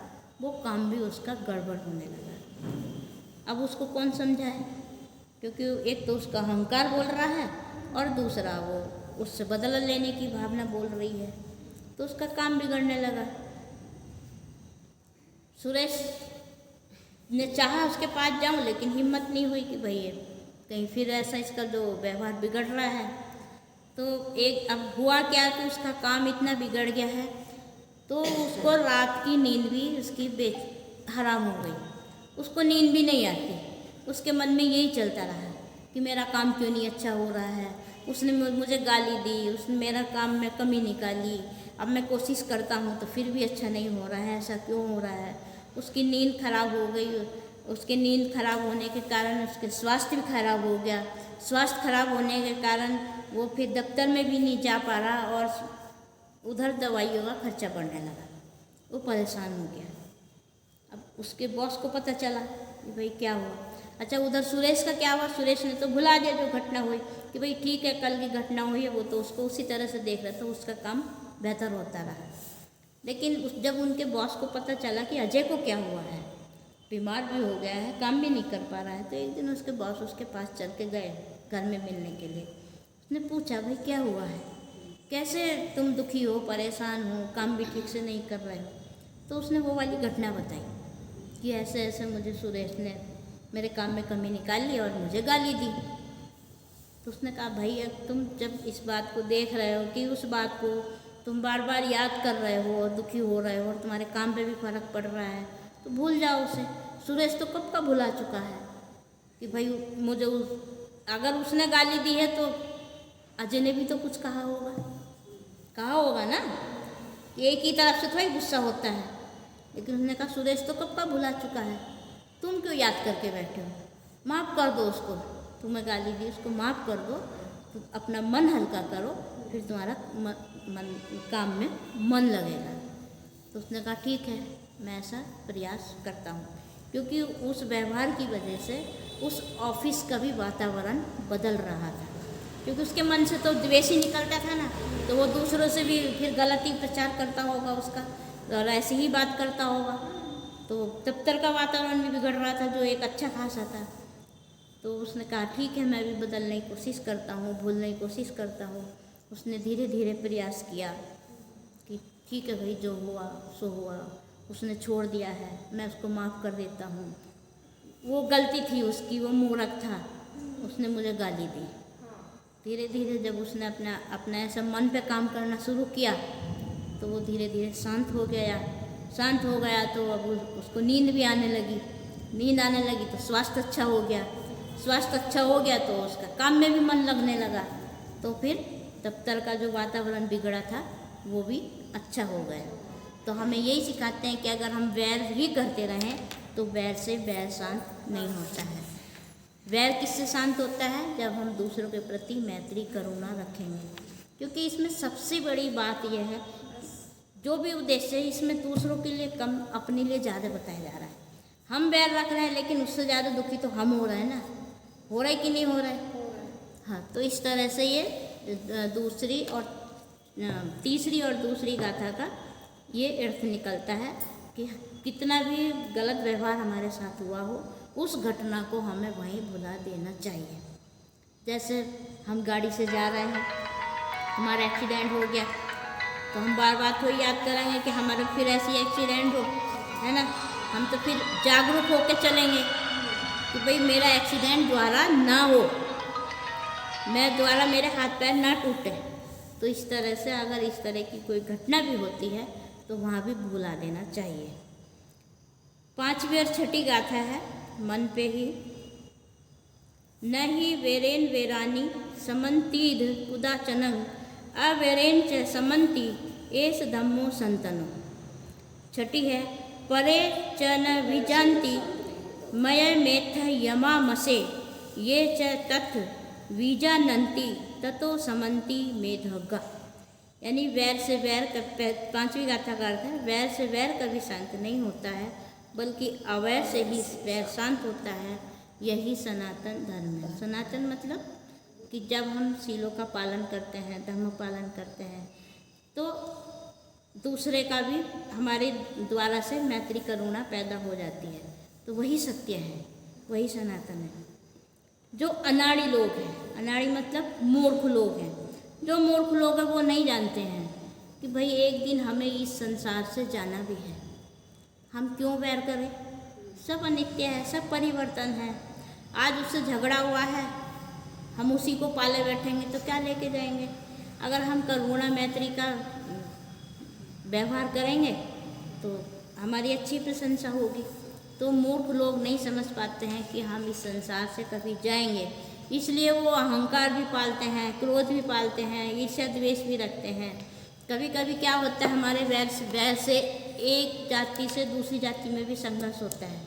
वो काम भी उसका गड़बड़ होने लगा। अब उसको कौन समझाए, क्योंकि एक तो उसका अहंकार बोल रहा है और दूसरा वो उससे बदला लेने की भावना बोल रही है, तो उसका काम बिगड़ने लगा। सुरेश ने चाहा उसके पास जाऊं, लेकिन हिम्मत नहीं हुई कि भाई कहीं फिर ऐसा इसका जो व्यवहार बिगड़ रहा है। तो अब हुआ क्या कि उसका काम इतना बिगड़ गया है तो उसको रात की नींद भी उसकी हराम हो गई, उसको नींद भी नहीं आती, उसके मन में यही चलता रहा कि मेरा काम क्यों नहीं अच्छा हो रहा है, उसने मुझे गाली दी, उसने मेरा काम में कमी निकाली, अब मैं कोशिश करता हूँ तो फिर भी अच्छा नहीं हो रहा है, ऐसा क्यों हो रहा है। उसकी नींद खराब हो गई, उसके नींद खराब होने के कारण उसके स्वास्थ्य भी खराब हो गया, स्वास्थ्य खराब होने के कारण वो फिर दफ्तर में भी नहीं जा पा रहा और उधर दवाइयों का खर्चा बढ़ने लगा। वो परेशान हो गया। अब उसके बॉस को पता चला कि भाई क्या हुआ। अच्छा, उधर सुरेश का क्या हुआ, सुरेश ने तो भुला दिया जो घटना हुई कि भाई ठीक है कल की घटना हुई है, वो तो उसको उसी तरह से देख रहा था, उसका काम बेहतर होता रहा। लेकिन जब उनके बॉस को पता चला कि अजय को क्या हुआ है, बीमार भी हो गया है, काम भी नहीं कर पा रहा है, तो एक दिन उसके बॉस उसके पास चल के गए घर में मिलने के लिए। उसने पूछा भाई क्या हुआ है, कैसे तुम दुखी हो, परेशान हो, काम भी ठीक से नहीं कर रहे हो। तो उसने वो वाली घटना बताई कि ऐसे ऐसे मुझे सुरेश ने मेरे काम में कमी निकाल ली और मुझे गाली दी। तो उसने कहा भाई अब तुम जब इस बात को देख रहे हो कि उस बात को तुम बार बार याद कर रहे हो और दुखी हो रहे हो और तुम्हारे काम पे भी फर्क पड़ रहा है, तो भूल जाओ उसे। सुरेश तो कब का भुला चुका है कि भाई मुझे अगर उसने गाली दी है तो अजय ने भी तो कुछ कहा होगा ना, एक ही तरफ से थोड़ी गुस्सा होता है। लेकिन उसने कहा सुरेश तो कब का भुला चुका है, तुम क्यों याद करके बैठे हो, माफ़ कर दो उसको, तुम्हें गाली दी उसको माफ़ कर दो, तो अपना मन हल्का करो, फिर तुम्हारा काम में मन लगेगा। तो उसने कहा ठीक है मैं ऐसा प्रयास करता हूँ, क्योंकि उस व्यवहार की वजह से उस ऑफिस का भी वातावरण बदल रहा था, क्योंकि उसके मन से तो द्वेष ही निकलता था ना, तो वो दूसरों से भी फिर गलत ही प्रचार करता होगा उसका, और ऐसी ही बात करता होगा, तो दफ्तर का वातावरण भी बिगड़ रहा था जो एक अच्छा खासा था। तो उसने कहा ठीक है मैं भी बदलने की कोशिश करता हूँ, भूलने की कोशिश करता हूँ। उसने धीरे धीरे प्रयास किया कि ठीक है भाई जो हुआ सो हुआ, उसने छोड़ दिया है, मैं उसको माफ़ कर देता हूँ, वो गलती थी उसकी, वो मूर्ख था, उसने मुझे गाली दी। धीरे धीरे जब उसने अपना ऐसा मन पे काम करना शुरू किया तो वो धीरे धीरे शांत हो गया। तो अब उसको नींद भी आने लगी, तो स्वास्थ्य अच्छा हो गया तो उसका काम में भी मन लगने लगा, तो फिर दफ्तर का जो वातावरण बिगड़ा था वो भी अच्छा हो गया। तो हमें यही सिखाते हैं कि अगर हम वैर ही करते रहें तो वैर से वैर शांत नहीं होता है। वैर किससे शांत होता है, जब हम दूसरों के प्रति मैत्री करुणा रखेंगे, क्योंकि इसमें सबसे बड़ी बात यह है जो भी उद्देश्य है इसमें दूसरों के लिए कम अपने लिए ज़्यादा बताया जा रहा है। हम बैर रख रहे हैं लेकिन उससे ज़्यादा दुखी तो हम हो रहे हैं ना, हो रहा है कि नहीं हो रहा है। हाँ, तो इस तरह से ये दूसरी और तीसरी और दूसरी गाथा का ये अर्थ निकलता है कि कितना भी गलत व्यवहार हमारे साथ हुआ हो उस घटना को हमें वहीं भुला देना चाहिए। जैसे हम गाड़ी से जा रहे हैं, हमारा एक्सीडेंट हो गया तो हम बार बार थोड़ी याद करेंगे कि हमारा फिर ऐसी एक्सीडेंट हो, है ना। हम तो फिर जागरूक होकर चलेंगे कि भाई मेरा एक्सीडेंट दोबारा ना हो, मैं दोबारा मेरे हाथ पैर ना टूटे। तो इस तरह से अगर इस तरह की कोई घटना भी होती है तो वहाँ भी भुला देना चाहिए। पांचवी और छठी गाथा है मन पे ही। नहीं वेरेन वेरानी समंतीध कुदाचनंग अवेरेन च समंती एस धम्मो संतनो। छठी है परे च न विजानती मय मेथ यमामसे ये च तथ विजानंती ततो समंती मेधगा। यानी वैर से वैर पांचवी गाथा का अर्थ है वैर से वैर कभी शांत नहीं होता है, बल्कि अवैर से ही वैर शांत होता है। यही सनातन धर्म है। सनातन मतलब कि जब हम शीलों का पालन करते हैं, धर्म पालन करते हैं, तो दूसरे का भी हमारे द्वारा से मैत्री करुणा पैदा हो जाती है। तो वही सत्य है, वही सनातन है। जो अनाड़ी लोग हैं, अनाड़ी मतलब मूर्ख लोग हैं, जो मूर्ख लोग हैं वो नहीं जानते हैं कि भाई एक दिन हमें इस संसार से जाना भी है। हम क्यों वैर करें, सब अनित्य है, सब परिवर्तन है। आज उससे झगड़ा हुआ है, हम उसी को पाले बैठेंगे तो क्या लेके जाएंगे। अगर हम करुणा मैत्री का व्यवहार करेंगे तो हमारी अच्छी प्रशंसा होगी। तो मूर्ख लोग नहीं समझ पाते हैं कि हम इस संसार से कभी जाएंगे, इसलिए वो अहंकार भी पालते हैं, क्रोध भी पालते हैं, ईर्ष्या द्वेष भी रखते हैं। कभी कभी क्या होता है हमारे वैर से एक जाति से दूसरी जाति में भी संघर्ष होता है,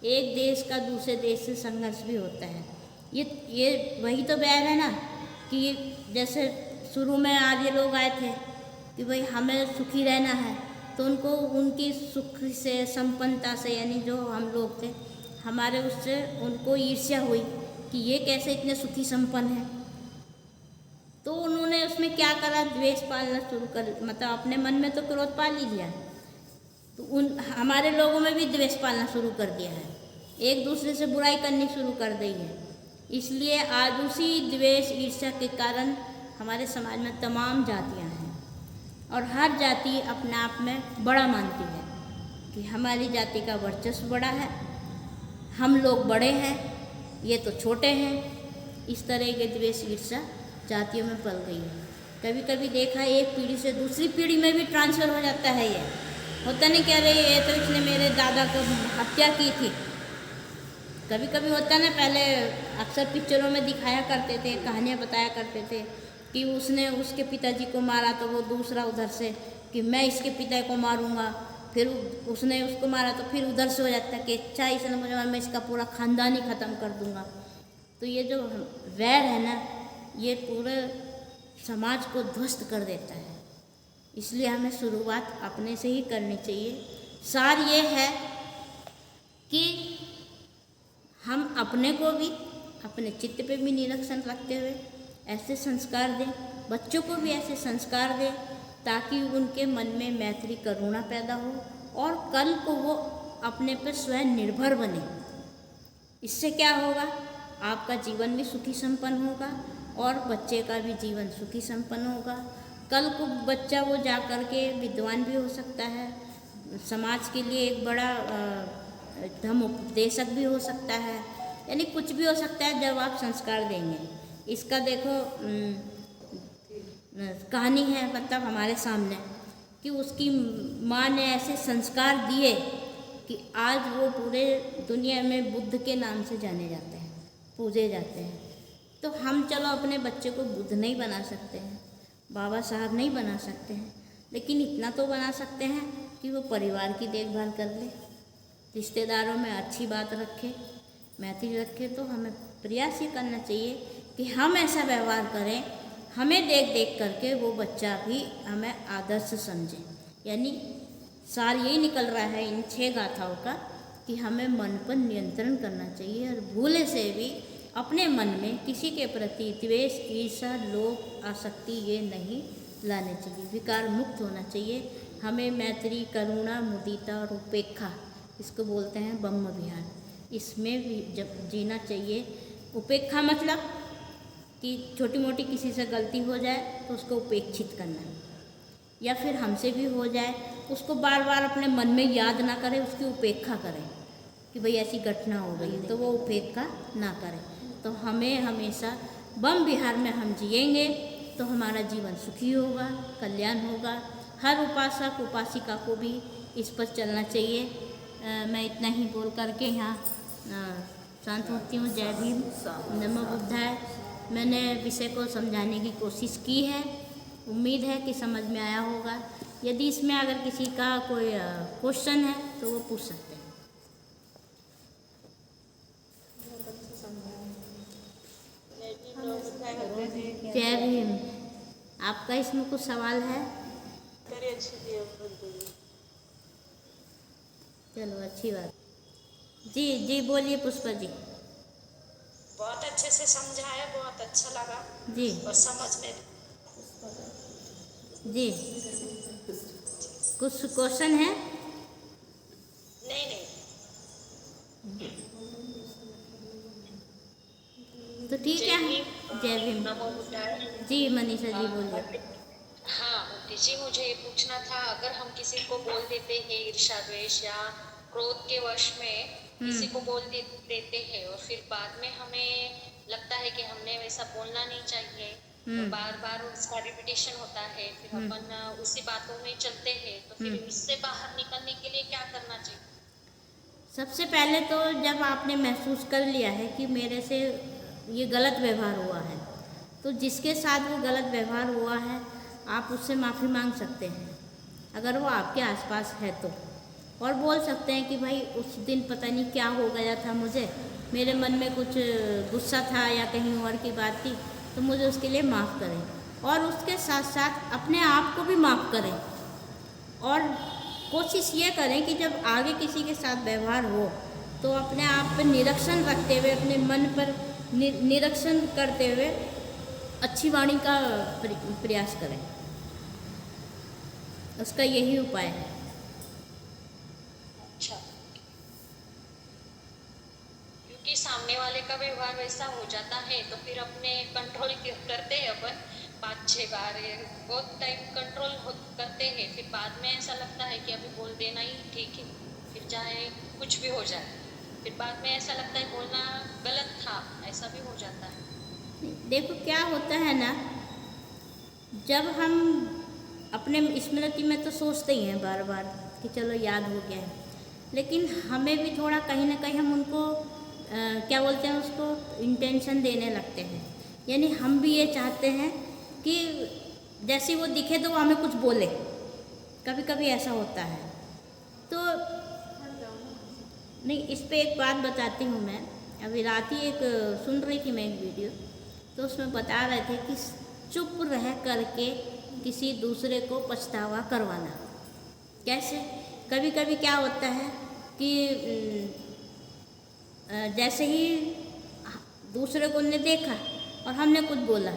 एक देश का दूसरे देश से संघर्ष भी होता है। ये वही तो वैर है ना, कि जैसे शुरू में आर्य लोग आए थे कि भाई हमें सुखी रहना है, तो उनको उनकी सुख से, संपन्नता से, यानी जो हम लोग थे हमारे, उससे उनको ईर्ष्या हुई कि ये कैसे इतने सुखी संपन्न हैं। तो उन्होंने उसमें क्या करा, द्वेष पालना शुरू कर, मतलब अपने मन में तो क्रोध पाल ही लिया है, तो उन हमारे लोगों में भी द्वेष पालना शुरू कर दिया है, एक दूसरे से बुराई करनी शुरू कर दी है। इसलिए आज उसी द्वेष ईर्ष्या के कारण हमारे समाज में तमाम जातियां हैं और हर जाति अपने आप में बड़ा मानती है कि हमारी जाति का वर्चस्व बड़ा है, हम लोग बड़े हैं, ये तो छोटे हैं। इस तरह के द्वेष ईर्ष्या जातियों में पल गई है। कभी कभी देखा है एक पीढ़ी से दूसरी पीढ़ी में भी ट्रांसफ़र हो जाता है। ये होता नहीं क्या रही, ये तो इसने मेरे दादा को हत्या की थी। कभी कभी होता ना, पहले अक्सर पिक्चरों में दिखाया करते थे, कहानियाँ बताया करते थे कि उसने उसके पिताजी को मारा तो वो दूसरा उधर से कि मैं इसके पिता को मारूंगा, फिर उसने उसको मारा तो फिर उधर से हो जाता है कि अच्छा इसने मुझे मारा, मैं इसका पूरा ख़ानदान ही ख़त्म कर दूंगा। तो ये जो वैर है ना, ये पूरे समाज को ध्वस्त कर देता है। इसलिए हमें शुरुआत अपने से ही करनी चाहिए। सार ये है कि हम अपने को भी, अपने चित्त पे भी निरीक्षण रखते हुए ऐसे संस्कार दें, बच्चों को भी ऐसे संस्कार दें ताकि उनके मन में मैत्री करुणा पैदा हो और कल को वो अपने पर स्वयं निर्भर बने। इससे क्या होगा, आपका जीवन भी सुखी संपन्न होगा और बच्चे का भी जीवन सुखी संपन्न होगा। कल को बच्चा वो जा कर के विद्वान भी हो सकता है, समाज के लिए एक बड़ा धर्म उपदेशक भी हो सकता है, यानी कुछ भी हो सकता है जब आप संस्कार देंगे। इसका देखो कहानी है, मतलब हमारे सामने कि उसकी माँ ने ऐसे संस्कार दिए कि आज वो पूरे दुनिया में बुद्ध के नाम से जाने जाते हैं, पूजे जाते हैं। तो हम चलो अपने बच्चे को बुद्ध नहीं बना सकते हैं, बाबा साहब नहीं बना सकते हैं, लेकिन इतना तो बना सकते हैं कि वो परिवार की देखभाल कर ले, रिश्तेदारों में अच्छी बात रखे, मैत्री रखे। तो हमें प्रयास ये करना चाहिए कि हम ऐसा व्यवहार करें, हमें देख देख करके वो बच्चा भी हमें आदर्श समझे। यानी सार यही निकल रहा है इन 6 गाथाओं का कि हमें मन पर नियंत्रण करना चाहिए और भूले से भी अपने मन में किसी के प्रति द्वेष, ईर्ष्या, लोभ, आसक्ति ये नहीं लाने चाहिए। विकार मुक्त होना चाहिए। हमें मैत्री, करुणा, मुदिता और उपेक्षा, इसको बोलते हैं ब्रह्म विहार, इसमें भी जब जीना चाहिए। उपेक्षा मतलब कि छोटी मोटी किसी से गलती हो जाए तो उसको उपेक्षित करना, या फिर हमसे भी हो जाए उसको बार बार अपने मन में याद ना करें, उसकी उपेक्षा करें कि भाई ऐसी घटना हो गई, तो वो उपेक्षा ना करें। तो हमें हमेशा ब्रह्म विहार में हम जिएंगे तो हमारा जीवन सुखी होगा, कल्याण होगा। हर उपासक उपासिका को भी इस पर चलना चाहिए। मैं इतना ही बोल करके यहाँ शांत होती हूँ। जय भीम, नमो बुद्धाय। मैंने विषय को समझाने की कोशिश की है, उम्मीद है कि समझ में आया होगा। यदि इसमें अगर किसी का कोई क्वेश्चन है तो वो पूछ सकते हैं। जय भीम। आपका इसमें कुछ सवाल है? चलो अच्छी बात। जी जी बोलिए पुष्पा जी। बहुत अच्छे से समझाया, बहुत अच्छा लगा जी। और समझ में। जी कुछ क्वेश्चन है? नहीं नहीं, तो ठीक है। जय भीम। नमो बुद्धाय। जी मनीषा जी बोलिए। हाँ मोती जी, मुझे ये पूछना था, अगर हम किसी को बोल देते हैं ईर्ष्या, द्वेष या क्रोध के वश में किसी को बोल देते हैं और फिर बाद में हमें लगता है कि हमने वैसा बोलना नहीं चाहिए, और बार बार उसका रिपीटेशन होता है, फिर अपन उसी बातों में चलते हैं, तो फिर उससे बाहर निकलने के लिए क्या करना चाहिए? सबसे पहले तो जब आपने महसूस कर लिया है कि मेरे से ये गलत व्यवहार हुआ है, तो जिसके साथ वो गलत व्यवहार हुआ है आप उससे माफ़ी मांग सकते हैं, अगर वो आपके आसपास है तो। और बोल सकते हैं कि भाई उस दिन पता नहीं क्या हो गया था, मुझे मेरे मन में कुछ गुस्सा था या कहीं और की बात थी, तो मुझे उसके लिए माफ़ करें। और उसके साथ साथ अपने आप को भी माफ़ करें और कोशिश ये करें कि जब आगे किसी के साथ व्यवहार हो तो अपने आप पर निरीक्षण रखते हुए, अपने मन पर निरीक्षण करते हुए अच्छी वाणी का प्रयास करें। उसका यही उपाय है। अच्छा, क्योंकि सामने वाले का व्यवहार वैसा हो जाता है तो फिर अपने कंट्रोल करते हैं अपन 5-6 बार, बहुत टाइम कंट्रोल करते हैं, फिर बाद में ऐसा लगता है कि अभी बोल देना ही ठीक है, फिर चाहे कुछ भी हो जाए, फिर बाद में ऐसा लगता है बोलना गलत था, ऐसा भी हो जाता है। देखो क्या होता है ना, जब हम अपने स्मृति में तो सोचते ही हैं बार बार कि चलो याद हो गया है, लेकिन हमें भी थोड़ा कहीं ना कहीं हम उनको क्या बोलते हैं उसको इंटेंशन देने लगते हैं। यानी हम भी ये चाहते हैं कि जैसे वो दिखे तो वो हमें कुछ बोले, कभी कभी ऐसा होता है। तो नहीं, इस पे एक बात बताती हूँ मैं। अभी रात ही एक सुन रही थी मैं एक वीडियो, तो उसमें बता रहे थे कि चुप रह करके किसी दूसरे को पछतावा करवाना कैसे। कभी कभी क्या होता है कि जैसे ही दूसरे को ने देखा और हमने कुछ बोला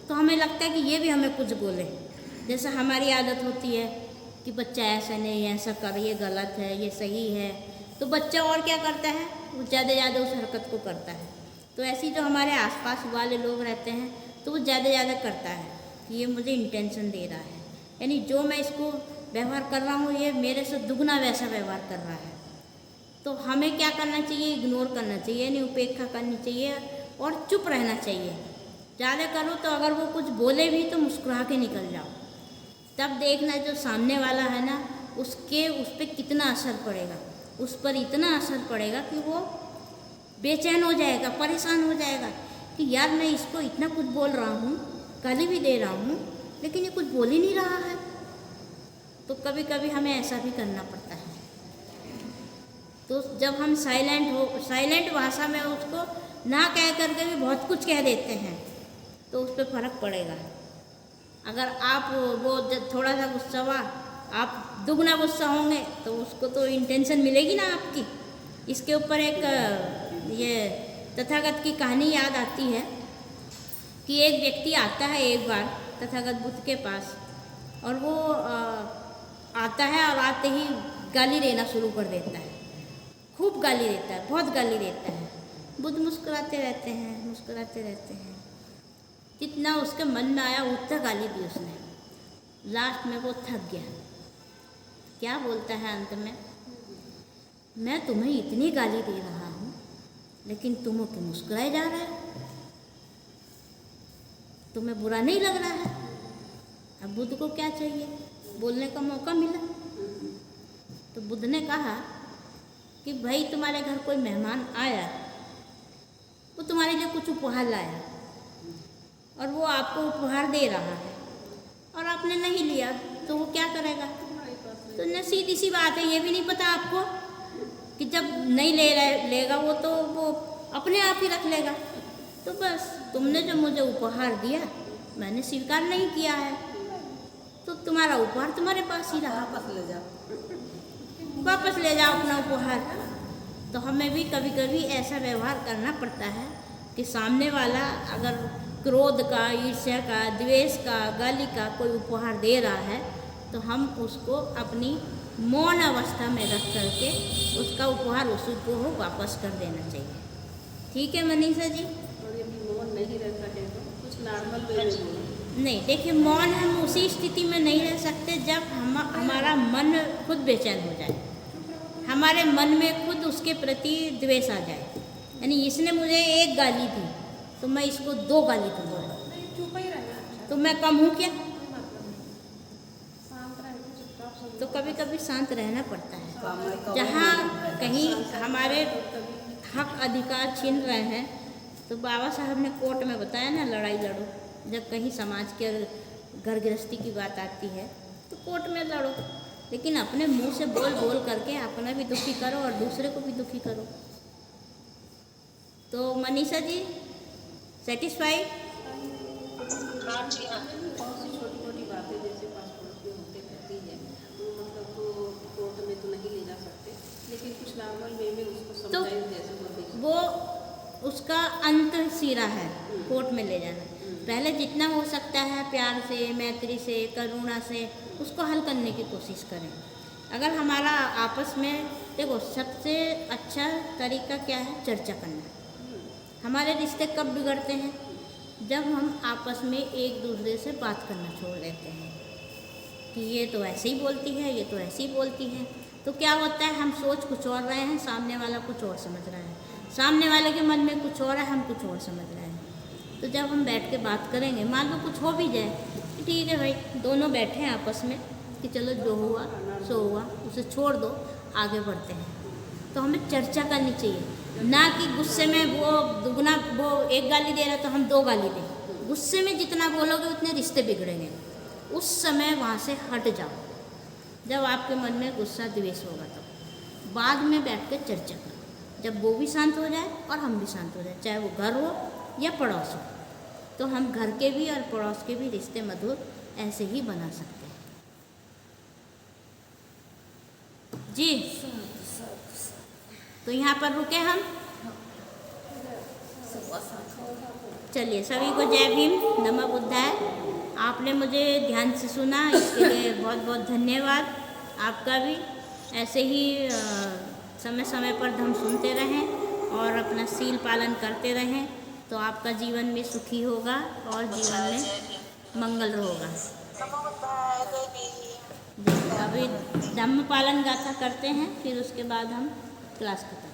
तो हमें लगता है कि ये भी हमें कुछ बोले। जैसे हमारी आदत होती है कि बच्चा ऐसा नहीं, ऐसा कर, ये गलत है, ये सही है, तो बच्चा और क्या करता है, वो ज़्यादा उस हरकत को करता है। तो ऐसी जो हमारे आसपास वाले लोग रहते हैं तो वो ज़्यादा करता है कि ये मुझे इंटेंशन दे रहा है, यानी जो मैं इसको व्यवहार कर रहा हूँ ये मेरे से दुगना वैसा व्यवहार कर रहा है। तो हमें क्या करना चाहिए, इग्नोर करना चाहिए, यानी उपेक्षा करनी चाहिए और चुप रहना चाहिए। ज़्यादा करो तो अगर वो कुछ बोले भी तो मुस्कुरा के निकल जाओ, तब देखना जो सामने वाला है ना उस पर कितना असर पड़ेगा। उस पर इतना असर पड़ेगा कि वो बेचैन हो जाएगा, परेशान हो जाएगा कि यार मैं इसको इतना कुछ बोल रहा हूँ, गाली भी दे रहा हूँ, लेकिन ये कुछ बोल ही नहीं रहा है। तो कभी कभी हमें ऐसा भी करना पड़ता है। तो जब हम साइलेंट भाषा में उसको ना कह करके भी बहुत कुछ कह देते हैं तो उस पर फ़र्क पड़ेगा। अगर आप वो थोड़ा सा गुस्सा हुआ, आप दुगना गुस्सा होंगे तो उसको तो इंटेंशन मिलेगी ना आपकी। इसके ऊपर एक ये तथागत की कहानी याद आती है कि एक व्यक्ति आता है एक बार तथागत बुद्ध के पास, और वो आता है और आते ही गाली देना शुरू कर देता है, खूब गाली देता है, बहुत गाली देता है। बुद्ध मुस्कुराते रहते हैं, जितना उसके मन में आया उतना गाली दी उसने। लास्ट में वो थक गया, क्या बोलता है अंत में, मैं तुम्हें इतनी गाली दे रहा हूँ लेकिन तुम क्यों मुस्कुराए जा रहे हो, तुम्हें बुरा नहीं लग रहा है। अब बुद्ध को क्या चाहिए, बोलने का मौका मिला। तो बुद्ध ने कहा कि भाई तुम्हारे घर कोई मेहमान आया, वो तुम्हारे लिए कुछ उपहार लाया और वो आपको उपहार दे रहा है और आपने नहीं लिया, तो वो क्या करेगा। तो न सीधी सी बात है, ये भी नहीं पता आपको कि जब नहीं लेगा वो तो वो अपने आप ही रख लेगा। तो बस तुमने जो मुझे उपहार दिया मैंने स्वीकार नहीं किया है, तो तुम्हारा उपहार तुम्हारे पास ही रहा, वापस ले जाओ अपना उपहार। तो हमें भी कभी कभी ऐसा व्यवहार करना पड़ता है कि सामने वाला अगर क्रोध का, ईर्ष्या का, द्वेष का, गाली का कोई उपहार दे रहा है तो हम उसको अपनी मौन अवस्था में रख करके उसका उपहार उसको वापस कर देना चाहिए। ठीक है मनीषा जी। और यदि मौन नहीं रह सके तो कुछ नॉर्मल वे में बोलो। नहीं, देखिए मौन हम उसी स्थिति में नहीं रह सकते जब हमारा मन खुद बेचैन हो जाए, हमारे मन में खुद उसके प्रति द्वेष आ जाए। यानी इसने मुझे एक गाली दी तो मैं इसको 2 गाली दूँगा, तो मैं कम हूँ क्या। तो कभी कभी शांत रहना पड़ता है। जहाँ कहीं हमारे हक अधिकार छीन रहे हैं तो बाबा साहब ने कोर्ट में बताया ना, लड़ाई लड़ो। जब कहीं समाज के घर गृहस्थी की बात आती है तो कोर्ट में लड़ो, लेकिन अपने मुंह से बोल करके अपना भी दुखी करो और दूसरे को भी दुखी करो। तो मनीषा जी सेटिस्फाइड? हाँ जी हाँ। बहुत सी छोटी छोटी बातें जैसे पासपोर्ट पे होते रहती है, तो मतलब तो लेकिन कुछ नॉर्मल वे में उसको तो समझाइए जैसे वो वो उसका अंत सिरा है कोर्ट में ले जाना। पहले जितना हो सकता है प्यार से, मैत्री से, करुणा से उसको हल करने की कोशिश करें। अगर हमारा आपस में, देखो सबसे अच्छा तरीका क्या है, चर्चा करना। हमारे रिश्ते कब बिगड़ते हैं, जब हम आपस में एक दूसरे से बात करना छोड़ देते हैं कि ये तो ऐसे ही बोलती है, ये तो ऐसे ही बोलती है। तो क्या होता है, हम सोच कुछ और रहे हैं, सामने वाला कुछ और समझ रहा है, सामने वाले के मन में कुछ और है, हम कुछ और समझ रहे हैं। तो जब हम बैठ के बात करेंगे, मान लो कुछ हो भी जाए, कि ठीक है भाई दोनों बैठे हैं आपस में कि चलो जो हुआ सो हुआ, उसे छोड़ दो, आगे बढ़ते हैं। तो हमें चर्चा करनी चाहिए, ना कि गुस्से में वो दुगना, वो एक गाली दे रहा है तो हम 2 गाली दें। गुस्से में जितना बोलोगे उतने रिश्ते बिगड़ेंगे। उस समय वहाँ से हट जाओ, जब आपके मन में गुस्सा द्वेष होगा। तो बाद में बैठ कर चर्चा करो, जब वो भी शांत हो जाए और हम भी शांत हो जाए, चाहे वो घर हो या पड़ोस हो। तो हम घर के भी और पड़ोस के भी रिश्ते मधुर ऐसे ही बना सकते हैं। जी तो यहाँ पर रुके हम। चलिए, सभी को जय भीम, नमः बुद्धाय। आपने मुझे ध्यान से सुना, इसके लिए बहुत बहुत धन्यवाद आपका भी। ऐसे ही समय समय पर धम्म सुनते रहें और अपना शील पालन करते रहें, तो आपका जीवन भी सुखी होगा और जीवन में मंगल होगा। अभी धम्म पालन गाथा करते हैं, फिर उसके बाद हम क्लास खत्म।